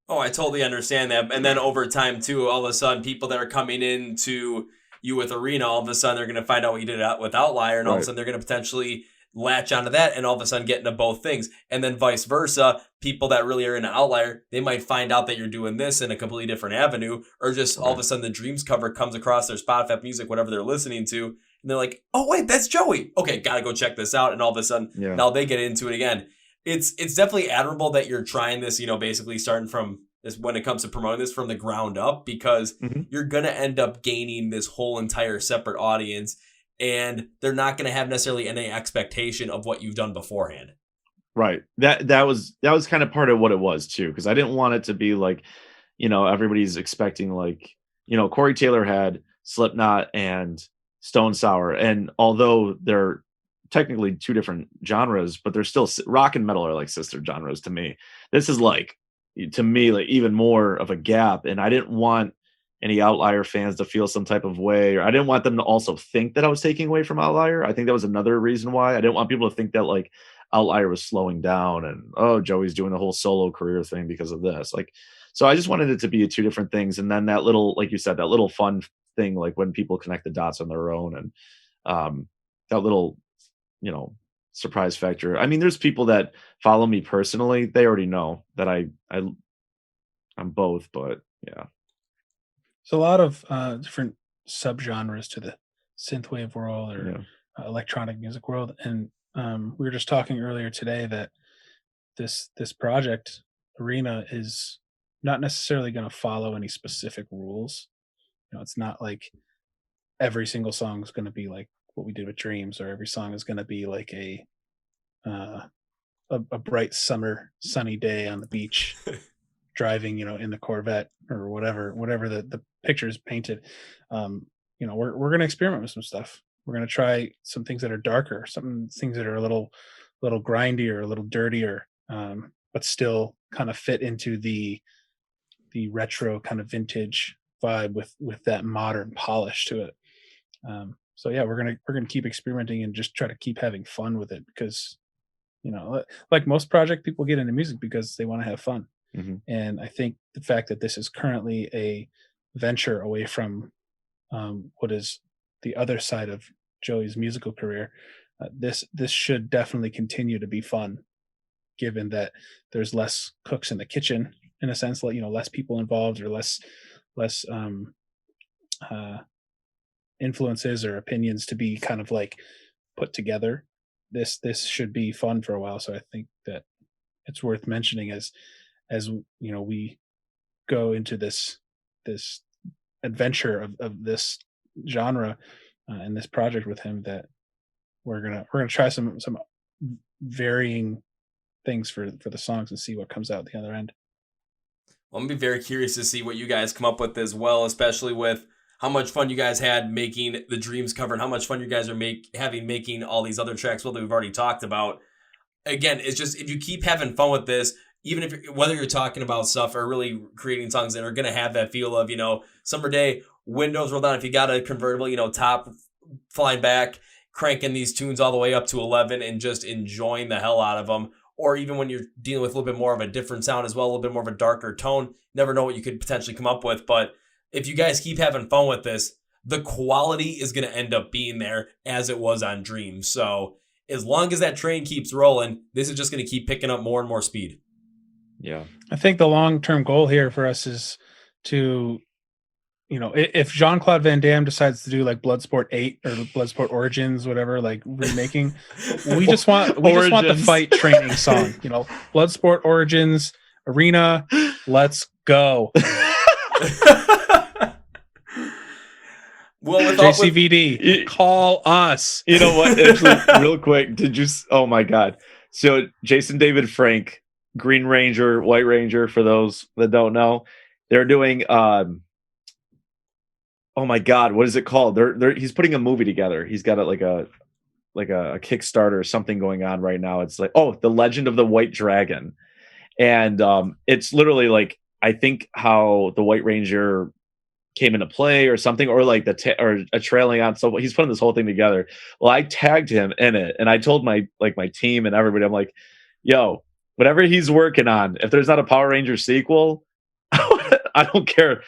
Oh, I totally understand that. And then over time, too, all of a sudden, people that are coming into you with Arena, all of a sudden, they're going to find out what you did with Outlier, and all of a sudden, they're going to potentially latch onto that, and all of a sudden get into both things. And then vice versa, people that really are into Outlier, they might find out that you're doing this in a completely different avenue, or just all of a sudden the Dreams cover comes across their Spotify music, whatever they're listening to, and they're like, oh, wait, that's Joey. Okay, gotta go check this out. And all of a sudden, now they get into it again. It's definitely admirable that you're trying this, basically starting from this when it comes to promoting this from the ground up, because you're going to end up gaining this whole entire separate audience, and they're not going to have necessarily any expectation of what you've done beforehand. Right. That was kind of part of what it was too, because I didn't want it to be like, everybody's expecting like, Corey Taylor had Slipknot and Stone Sour, and although they're technically two different genres, but they're still rock and metal are like sister genres to me. This is like, to me, like even more of a gap, and I didn't want any Outlier fans to feel some type of way, or I didn't want them to also think that I was taking away from Outlier. I think that was another reason why I didn't want people to think that like Outlier was slowing down and, oh, Joey's doing the whole solo career thing because of this. Like, so I just wanted it to be two different things. And then that little, like you said, that little fun thing, like when people connect the dots on their own, and that little, surprise factor. I mean, there's people that follow me personally. They already know that I'm both, but yeah. So a lot of different subgenres to the synthwave world, or electronic music world. And we were just talking earlier today that this project Arena is not necessarily going to follow any specific rules. It's not like every single song is going to be like what we did with Dreams, or every song is going to be like a bright summer sunny day on the beach driving, in the Corvette, or whatever the picture is painted. We're going to experiment with some stuff. We're going to try some things that are darker, some things that are a little grindier, a little dirtier, but still kind of fit into the retro kind of vintage vibe with that modern polish to it. So yeah, we're gonna keep experimenting and just try to keep having fun with it, because like most project, people get into music because they want to have fun. And I think the fact that this is currently a venture away from what is the other side of Joey's musical career, this should definitely continue to be fun, given that there's less cooks in the kitchen, in a sense, like less people involved, or less influences or opinions to be kind of like put together. This should be fun for a while. So I think that it's worth mentioning as we go into this adventure of this genre and this project with him, that we're gonna try some varying things for the songs and see what comes out the other end. I'm gonna be very curious to see what you guys come up with as well, especially with how much fun you guys had making the Dreams cover and how much fun you guys are making all these other tracks that we've already talked about. Again, it's just if you keep having fun with this, even if whether you're talking about stuff or really creating songs that are gonna have that feel of, summer day, windows rolled down. If you got a convertible, top flying back, cranking these tunes all the way up to 11 and just enjoying the hell out of them. Or even when you're dealing with a little bit more of a different sound as well, a little bit more of a darker tone, never know what you could potentially come up with. But if you guys keep having fun with this, the quality is going to end up being there as it was on Dream. So as long as that train keeps rolling, this is just going to keep picking up more and more speed. Yeah. I think the long-term goal here for us is to, if Jean-Claude Van Damme decides to do like Bloodsport 8 or Bloodsport Origins, whatever, like remaking, we just want the fight training song, Bloodsport Origins, Arena, let's go. Well, JCVD, call us. You know what? Actually, real quick, oh my God. So Jason David Frank, Green Ranger, White Ranger, for those that don't know, they're doing, oh my God, what is it called? He's putting a movie together. He's got like a Kickstarter or something going on right now. It's like, The Legend of the White Dragon. And it's literally like, I think how the White Ranger came into play or something, or like or a trailing on. So he's putting this whole thing together. Well, I tagged him in it, and I told my team and everybody, I'm like, yo, whatever he's working on, if there's not a Power Ranger sequel, I don't care.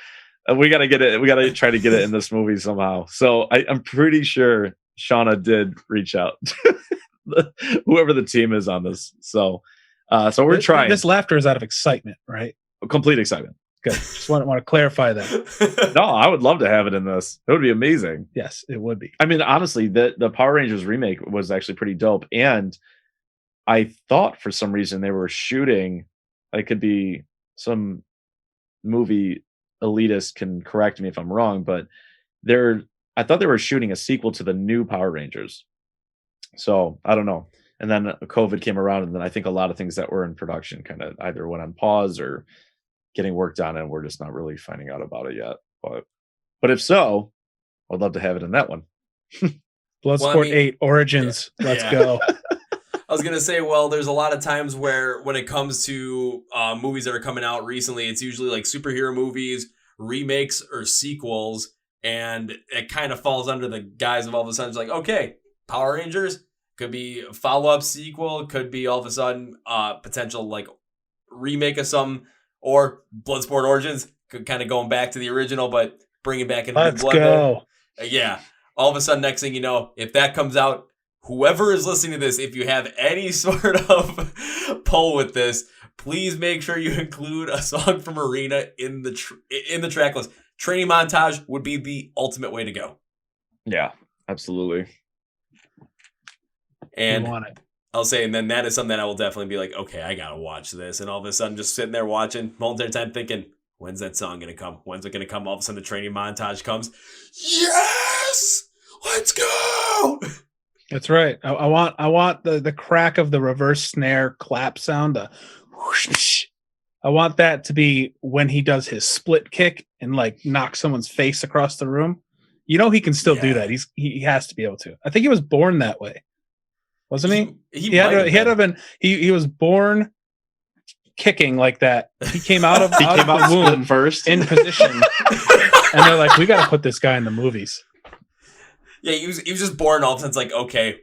We got to get it. We got to try to get it in this movie somehow. So I'm pretty sure Shauna did reach out to whoever the team is on this. So we're trying. This laughter is out of excitement, right? Complete excitement. Good. Just want to clarify that. No, I would love to have it in this. It would be amazing. Yes, it would be. I mean, honestly, the Power Rangers remake was actually pretty dope. And I thought for some reason they were shooting, it could be some movie elitist can correct me if I'm wrong, but I thought they were shooting a sequel to the new Power Rangers. So I don't know. And then COVID came around, and then I think a lot of things that were in production kind of either went on pause or getting worked on, and we're just not really finding out about it yet. But if so, I'd love to have it in that one. Bloodsport 8 Origins. Yeah. Let's go. I was going to say, there's a lot of times where when it comes to movies that are coming out recently, it's usually like superhero movies, remakes, or sequels. And it kind of falls under the guise of all of a sudden, it's like, okay, Power Rangers could be a follow-up sequel, could be all of a sudden potential like remake of something, or Bloodsport Origins could kind of going back to the original, but bringing back in Let's blood. Go. Yeah. All of a sudden, next thing you know, if that comes out, whoever is listening to this, if you have any sort of pull with this, please make sure you include a song from Arena in the track list. Training montage would be the ultimate way to go. Yeah, absolutely. And I'll say, and then that is something that I will definitely be like, okay, I gotta watch this. And all of a sudden, just sitting there watching, multiple time thinking, when's that song gonna come? When's it gonna come? All of a sudden, the training montage comes. Yes, let's go. That's right. I want the crack of the reverse snare clap sound. The whoosh. I want that to be when he does his split kick and like knock someone's face across the room. He can still do that. He has to be able to. I think he was born that way. Wasn't he? He was born kicking like that. He came out of the womb first in position, and they're like, "We got to put this guy in the movies." Yeah, he was just born all of a sudden. It's like, okay,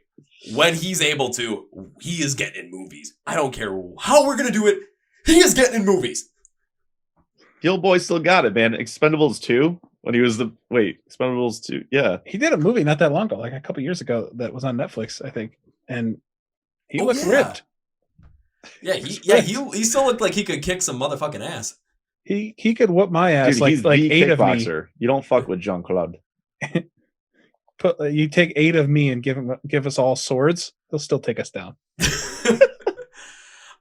when he's able to, he is getting in movies. I don't care how we're gonna do it. He is getting in movies. The old boy still got it, man. Expendables 2. When he was Expendables 2. Yeah, he did a movie not that long ago, like a couple years ago, that was on Netflix, I think. And he looked ripped. Yeah, he still looked like he could kick some motherfucking ass. He could whoop my ass. Dude, like he's 8 of me. You don't fuck with Jean-Claude. You take 8 of me and give us all swords, they'll still take us down.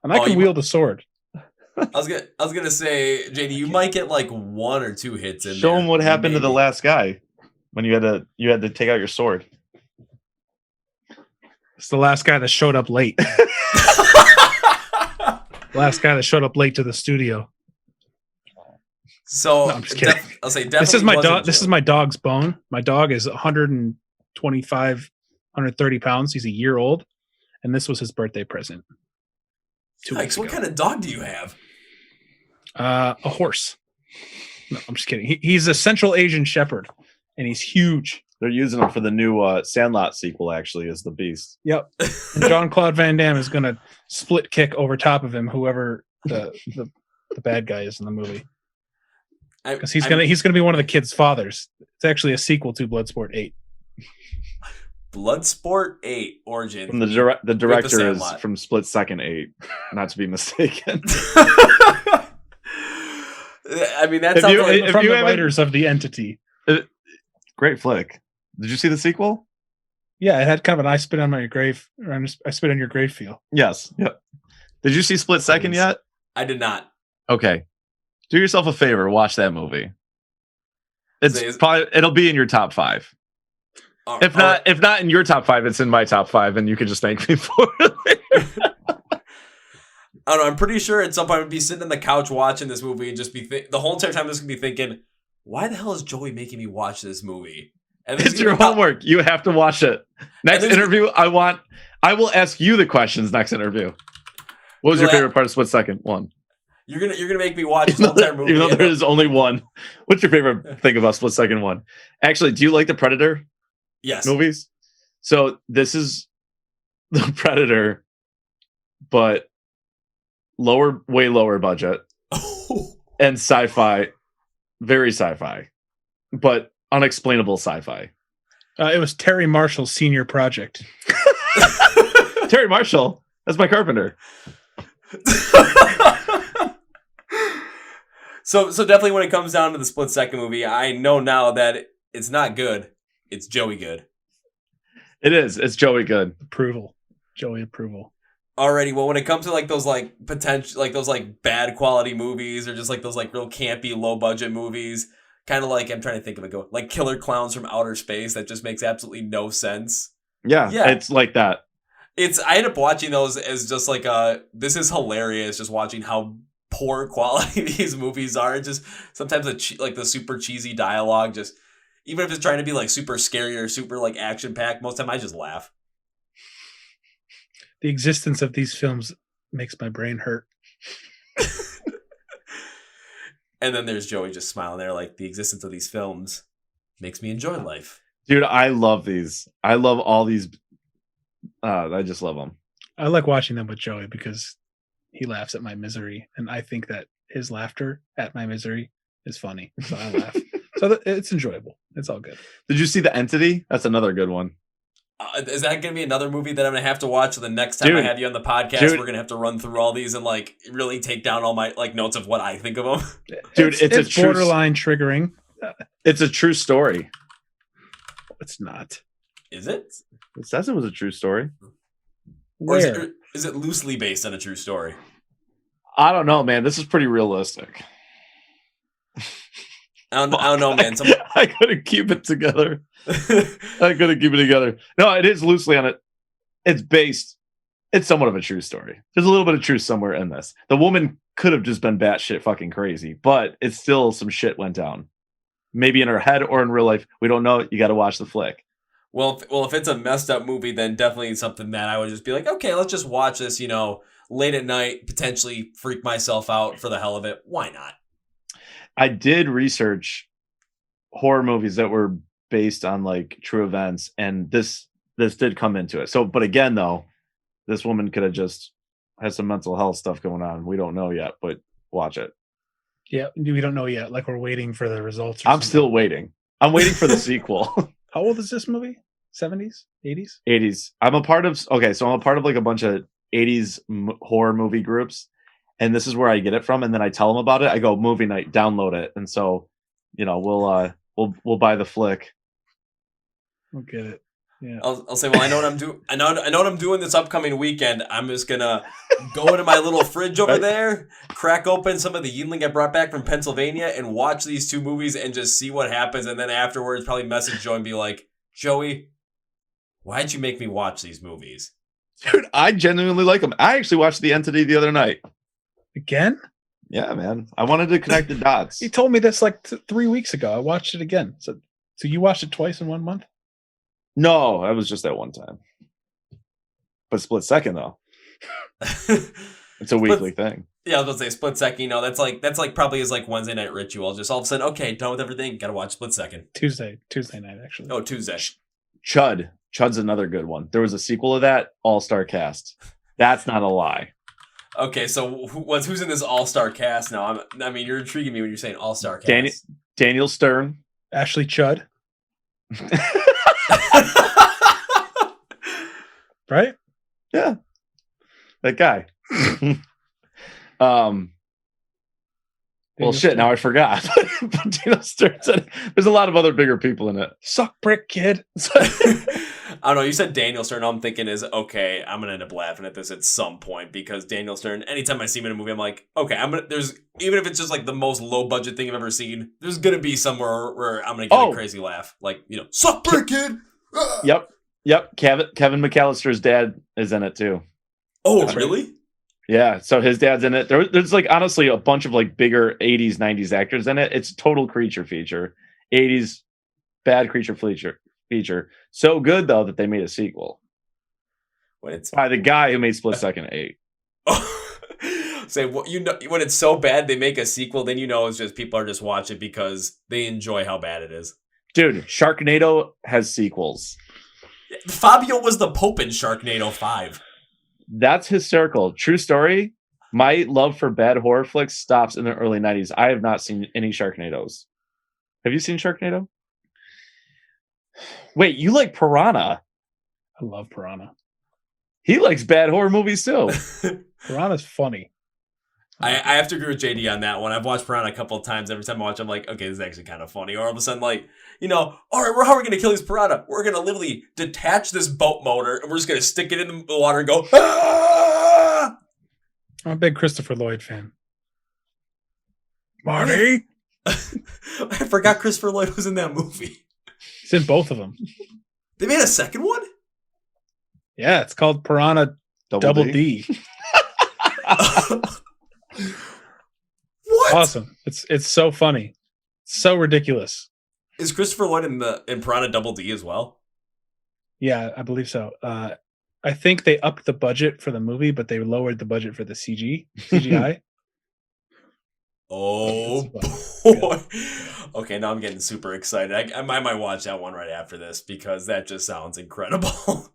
And I can wield a sword. I was gonna say, JD, you might get like 1 or 2 hits in. Show him what happened to the last guy when you had to take out your sword. It's the last guy that showed up late. Last guy that showed up late to the studio. So No, I'm just kidding. I'll say definitely. This is my wasn't dog. This Joey. is my dog's Bone. My dog is 125, 130 pounds. He's a year old, and this was his birthday present. 2 weeks What ago. kind of dog do you have? A horse. No, I'm just kidding. He's a Central Asian Shepherd, and he's huge. They're using him for the new Sandlot sequel, actually, as the Beast. Yep. And Jean-Claude Van Damme is going to split kick over top of him, whoever the bad guy is in the movie. Because he's gonna be one of the kids' fathers. It's actually a sequel to Bloodsport 8. Bloodsport 8 Origin. From the director is Sandlot. from Split Second 8, not to be mistaken. I mean, that's from the writers of The Entity. Great flick. Did you see the sequel? Yeah, it had kind of an I spit on my grave. Or I spit on your grave feel. Yes. Yep. Did you see Split Second yet? I did not. Okay. Do yourself a favor. Watch that movie. It'll be in your top 5. If not in your top 5, it's in my top 5, and you can just thank me for it. I don't know. I'm pretty sure at some point I'd be sitting on the couch watching this movie and just be the whole entire time just gonna be thinking, why the hell is Joey making me watch this movie? And It's your homework. You have to watch it. Next interview, I will ask you the questions next interview. What was your favorite part of Split Second? One. You're gonna make me watch the whole entire movie. Even though there is only one. What's your favorite thing about Split Second 1? Actually, do you like the Predator? Yes. Movies? So this is the Predator, but way lower budget and sci-fi, very sci-fi, but unexplainable sci-fi. It was Terry Marshall's senior project. Terry Marshall, that's my carpenter. So definitely when it comes down to the Split Second movie, I know now that it's not good. It's Joey good. It is. It's Joey good. Approval. Joey approval. Alrighty, well, when it comes to like those like potential, like those like bad quality movies or just like those like real campy, low budget movies, kind of like I'm trying to think of it, like Killer Clowns from Outer Space that just makes absolutely no sense. Yeah, it's like that. I end up watching those as just like this is hilarious, just watching how poor quality these movies are. Just sometimes the super cheesy dialogue, just even if it's trying to be like super scary or super like action packed, most of the time I just laugh. The existence of these films makes my brain hurt. And then there's Joey just smiling there like the existence of these films makes me enjoy life. Dude, I love these. I love all these. I just love them. I like watching them with Joey because he laughs at my misery. And I think that his laughter at my misery is funny. So I laugh. So it's enjoyable. It's all good. Did you see The Entity? That's another good one. Is that going to be another movie that I'm going to have to watch the next time I have you on the podcast? We're going to have to run through all these and like really take down all my like notes of what I think of them. Dude, it's a borderline triggering. It's a true story. It's not. Is it? It says it was a true story. Or is it loosely based on a true story? I don't know, man. This is pretty realistic. I don't know, man. I couldn't keep it together. No, it is loosely on it. It's somewhat of a true story. There's a little bit of truth somewhere in this. The woman could have just been batshit fucking crazy, but it's still some shit went down. Maybe in her head or in real life. We don't know. You got to watch the flick. Well, if it's a messed up movie, then definitely something that I would just be like, okay, let's just watch this, late at night, potentially freak myself out for the hell of it. Why not? I did research horror movies that were based on like true events, and this did come into it. So, but again, though, this woman could have just had some mental health stuff going on. We don't know yet, but watch it. Yeah, we don't know yet. Like we're waiting for the results. I'm still waiting. I'm waiting for the sequel. How old is this movie? 70s? 80s? 80s. I'm a part of like a bunch of 80s horror movie groups. And this is where I get it from. And then I tell them about it. I go, movie night, download it. And so, we'll buy the flick. We'll get it. Yeah. I'll say, well, I know what I'm doing. I know what I'm doing this upcoming weekend. I'm just gonna go into my little fridge over there, crack open some of the Yingling I brought back from Pennsylvania, and watch these two movies and just see what happens. And then afterwards, probably message Joey and be like, Joey, why'd you make me watch these movies? Dude, I genuinely like them. I actually watched The Entity the other night. Again? Yeah, man. I wanted to connect the dots. He told me this like 3 weeks ago. I watched it again. So you watched it twice in 1 month? No, that was just that one time. But split second though. It's a weekly thing. Yeah, I was gonna say split second. You know, that's like probably his like Wednesday night ritual. Just all of a sudden, okay, done with everything. Got to watch split second. Tuesday night actually. Oh, Tuesday. Chud's another good one. There was a sequel to that, All-Star Cast. That's not a lie. Okay, so who's in this all-star cast now? I mean, you're intriguing me when you're saying all-star cast. Daniel Stern, Ashley Chud, right? Yeah, that guy. Well, shit. Now I forgot. But Daniel Stern said there's a lot of other bigger people in it. Suck brick, kid. I don't know. You said Daniel Stern. All I'm thinking is, okay, I'm gonna end up laughing at this at some point because Daniel Stern. Anytime I see him in a movie, I'm like, okay, there's even if it's just like the most low budget thing I've ever seen, there's gonna be somewhere where I'm gonna get a crazy laugh, like suck brick, kid. Yep. Kevin McAllister's dad is in it too. Oh, really? Yeah. So his dad's in it. There's like honestly a bunch of like bigger 80s, 90s actors in it. It's a total creature feature. 80s bad creature feature. So good though that they made a sequel. When it's by the guy who made Split Second 8. Say when it's so bad they make a sequel, then it's just people are just watching because they enjoy how bad it is. Dude, Sharknado has sequels. Fabio was the Pope in Sharknado 5. That's hysterical. True story. My love for bad horror flicks stops in the early 90s. I have not seen any Sharknados. Have you seen Sharknado? Wait, you like Piranha? I love Piranha. He likes bad horror movies too. Piranha's funny. I have to agree with JD on that one. I've watched Piranha a couple of times. Every time I watch, I'm like, okay, this is actually kind of funny. Or all of a sudden, like, all right, how are we going to kill these piranha? We're going to literally detach this boat motor and we're just going to stick it in the water and go, ah! I'm a big Christopher Lloyd fan. Marty? I forgot Christopher Lloyd was in that movie. He's in both of them. They made a second one? Yeah, it's called Piranha Double D. What? Awesome. It's so funny. So ridiculous. Is Christopher Lloyd in Piranha Double D as well? Yeah, I believe so. I think they upped the budget for the movie, but they lowered the budget for the CGI. Oh boy. Okay, now I'm getting super excited. I might watch that one right after this because that just sounds incredible.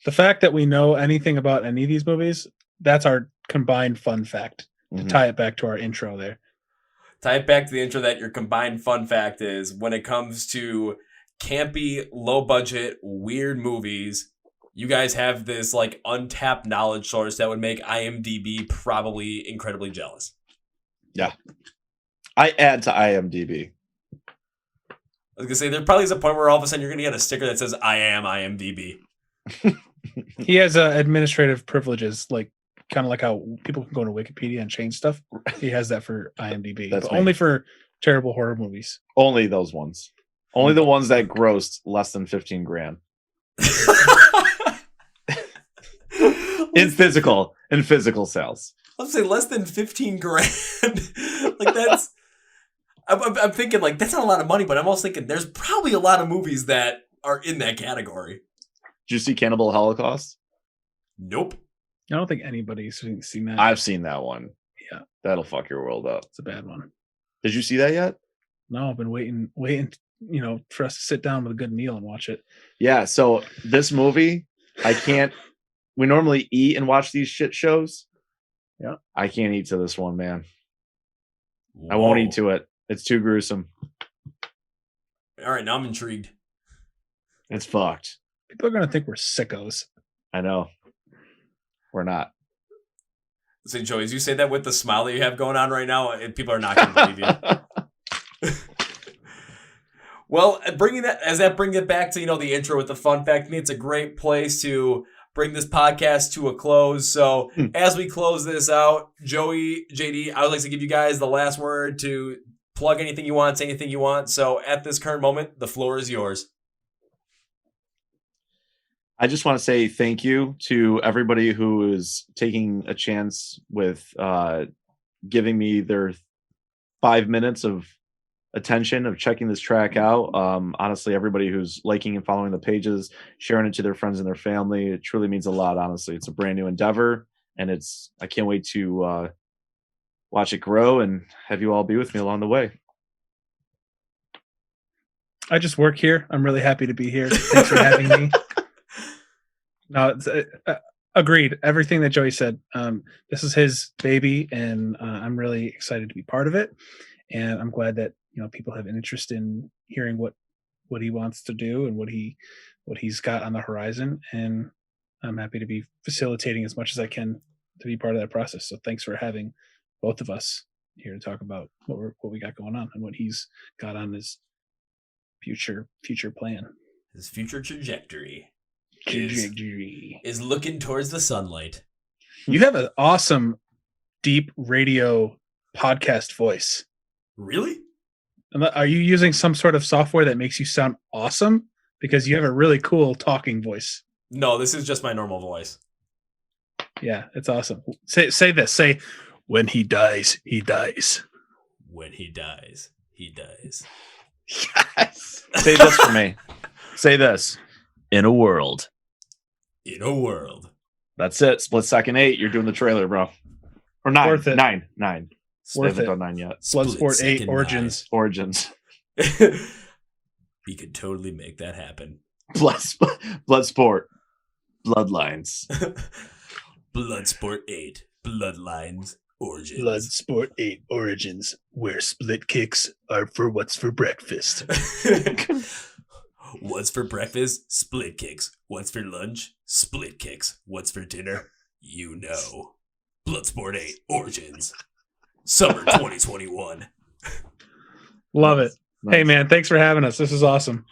The fact that we know anything about any of these movies, that's our combined fun fact. To tie it back to our intro there. Tie it back to the intro that your combined fun fact is when it comes to campy, low budget, weird movies, you guys have this like untapped knowledge source that would make IMDb probably incredibly jealous. Yeah. I add to IMDb. I was going to say, there probably is a point where all of a sudden you're going to get a sticker that says, I am IMDb. He has administrative privileges, like kind of like how people can go to Wikipedia and change stuff. He has that for IMDb, but only for terrible horror movies. Only those ones. Only the ones that grossed less than 15 grand. in physical sales. Let's say less than 15 grand. Like that's, I'm thinking like that's not a lot of money, but I'm also thinking there's probably a lot of movies that are in that category. Did you see Cannibal Holocaust? Nope. I don't think anybody's seen that. I've seen that one. Yeah. That'll fuck your world up. It's a bad one. Did you see that yet? No, I've been waiting, for us to sit down with a good meal and watch it. Yeah, so this movie, we normally eat and watch these shit shows. Yeah. I can't eat to this one, man. Whoa. I won't eat to it. It's too gruesome. All right, now I'm intrigued. It's fucked. People are going to think we're sickos. I know. We're not. Say, Joey, as you say that with the smile that you have going on right now, people are not going to believe you. Well, bringing it back to, the intro with the fun fact, to me, it's a great place to bring this podcast to a close. So as we close this out, Joey, JD, I would like to give you guys the last word to plug anything you want, say anything you want. So at this current moment, the floor is yours. I just want to say thank you to everybody who is taking a chance with giving me their 5 minutes of attention of checking this track out. Honestly, everybody who's liking and following the pages, sharing it to their friends and their family, it truly means a lot. Honestly, it's a brand new endeavor, and I can't wait to watch it grow and have you all be with me along the way. I just work here. I'm really happy to be here. Thanks for having me. No, it's, agreed. Everything that Joey said. This is his baby, and I'm really excited to be part of it. And I'm glad that people have an interest in hearing what he wants to do and what he's got on the horizon. And I'm happy to be facilitating as much as I can to be part of that process. So thanks for having both of us here to talk about what we got going on and what he's got on his future plan. His future trajectory is looking towards the sunlight. You have an awesome deep radio podcast voice. Really? Are you using some sort of software that makes you sound awesome? Because you have a really cool talking voice. No, this is just my normal voice. Yeah, it's awesome. Say this. Say, when he dies, he dies. When he dies, he dies. Yes. Say this for me. Say this. In a world. In a world. That's it. Split second 8. You're doing the trailer, bro. Or 9. Worth it. 9. Worth haven't it. done 9 yet. Bloodsport 8 Origins. We could totally make that happen. Bloodsport. Bloodlines. Bloodsport 8. Bloodlines. Origins. Bloodsport 8 Origins, where split kicks are for what's for breakfast. What's for breakfast? Split kicks. What's for lunch? Split kicks. What's for dinner? You know. Bloodsport 8 Origins. Summer 2021. Love it. Nice. Hey, man, thanks for having us. This is awesome.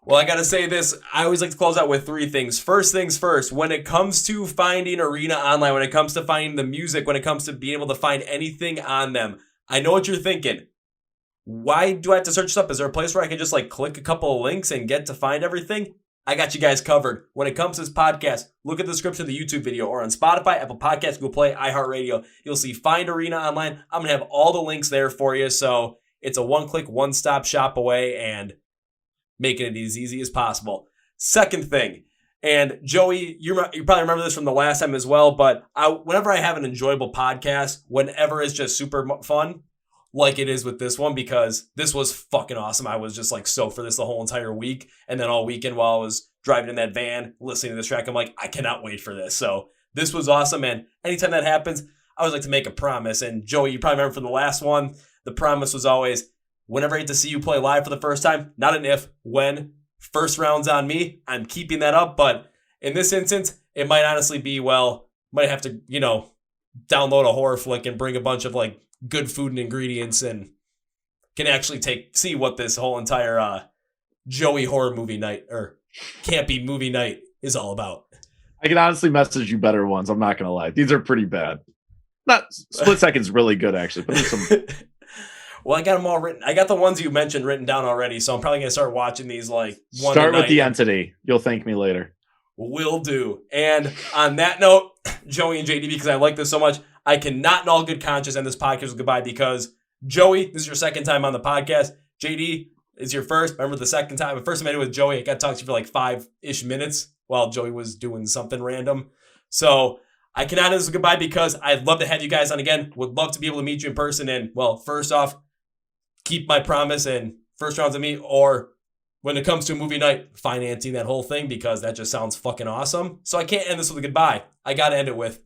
Well, I got to say this. I always like to close out with 3 things. First things first, when it comes to finding Arena online, when it comes to finding the music, when it comes to being able to find anything on them, I know what you're thinking. Why do I have to search this up? Is there a place where I can just click a couple of links and get to find everything? I got you guys covered. When it comes to this podcast, look at the description of the YouTube video or on Spotify, Apple Podcasts, Google Play, iHeart Radio. You'll see Find Arena online. I'm going to have all the links there for you. So it's a one-click, one-stop shop away and making it as easy as possible. Second thing, and Joey, you probably remember this from the last time as well, but whenever I have an enjoyable podcast, whenever it's just super fun, like it is with this one, because this was fucking awesome. I was just so for this the whole entire week. And then all weekend while I was driving in that van, listening to this track, I'm like, I cannot wait for this. So this was awesome. And anytime that happens, I always like to make a promise. And Joey, you probably remember from the last one, the promise was always, whenever I get to see you play live for the first time, not an if, when, first round's on me. I'm keeping that up. But in this instance, it might honestly be, might have to, download a horror flick and bring a bunch of good food and ingredients and can actually see what this whole entire Joey horror movie night or campy movie night is all about. I can honestly message you better ones. I'm not going to lie. These are pretty bad. Not Split Second's really good, actually, but there's some... Well, I got them all written. I got the ones you mentioned written down already, so I'm probably going to start watching these one Start with the entity. You'll thank me later. Will do. And on that note, Joey and JD, because I like this so much, I cannot in all good conscience end this podcast with goodbye because Joey, this is your second time on the podcast. JD is your first. Remember the second time? The first time I did with Joey, I got to talk to you for 5-ish minutes while Joey was doing something random. So I cannot end this with goodbye because I'd love to have you guys on again. Would love to be able to meet you in person. And, first off, keep my promise and first rounds of me, or when it comes to a movie night, financing that whole thing because that just sounds fucking awesome. So I can't end this with a goodbye. I got to end it with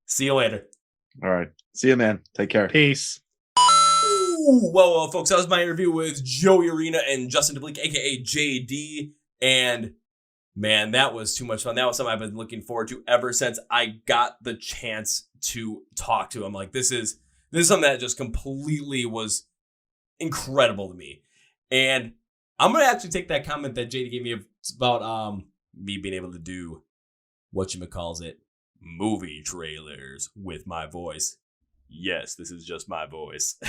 see you later. All right. See you, man. Take care. Peace. Ooh, well, folks, that was my interview with Joey Arena and Justin deBlieck, a.k.a. JD. And, man, that was too much fun. That was something I've been looking forward to ever since I got the chance to talk to him. This is something that just completely was incredible to me. And I'm going to actually take that comment that JD gave me about me being able to do whatchamacallit, movie trailers with my voice. Yes, this is just my voice.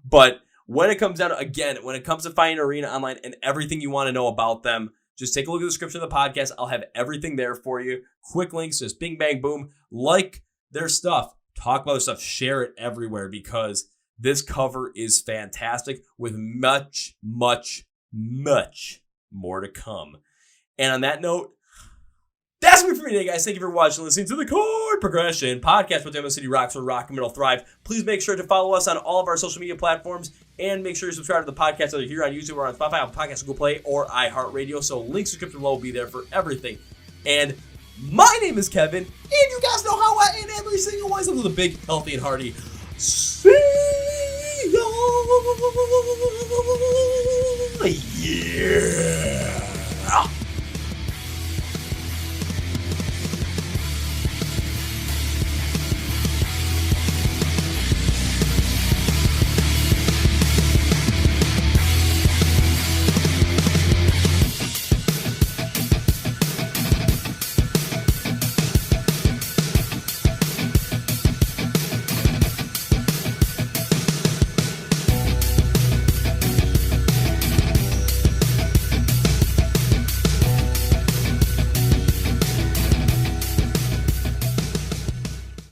But when it comes down to, again, when it comes to finding Arena online and everything you want to know about them, just take a look at the description of the podcast. I'll have everything there for you. Quick links, just bing, bang, boom. Like their stuff. talk about this stuff, share it everywhere, because this cover is fantastic with much, much, much more to come. And on that note, that's it for me today, guys. Thank you for watching and listening to the Chord Progression podcast with Demo City Rocks, where rock and metal thrive. Please make sure to follow us on all of our social media platforms, and make sure to subscribe to the podcast either here on YouTube or on Spotify, Apple Podcasts, Google Play, or iHeart Radio. So links description below will be there for everything. And my name is Kevin, and you guys know how I end every single one with a big, healthy, and hearty see ya. Yeah.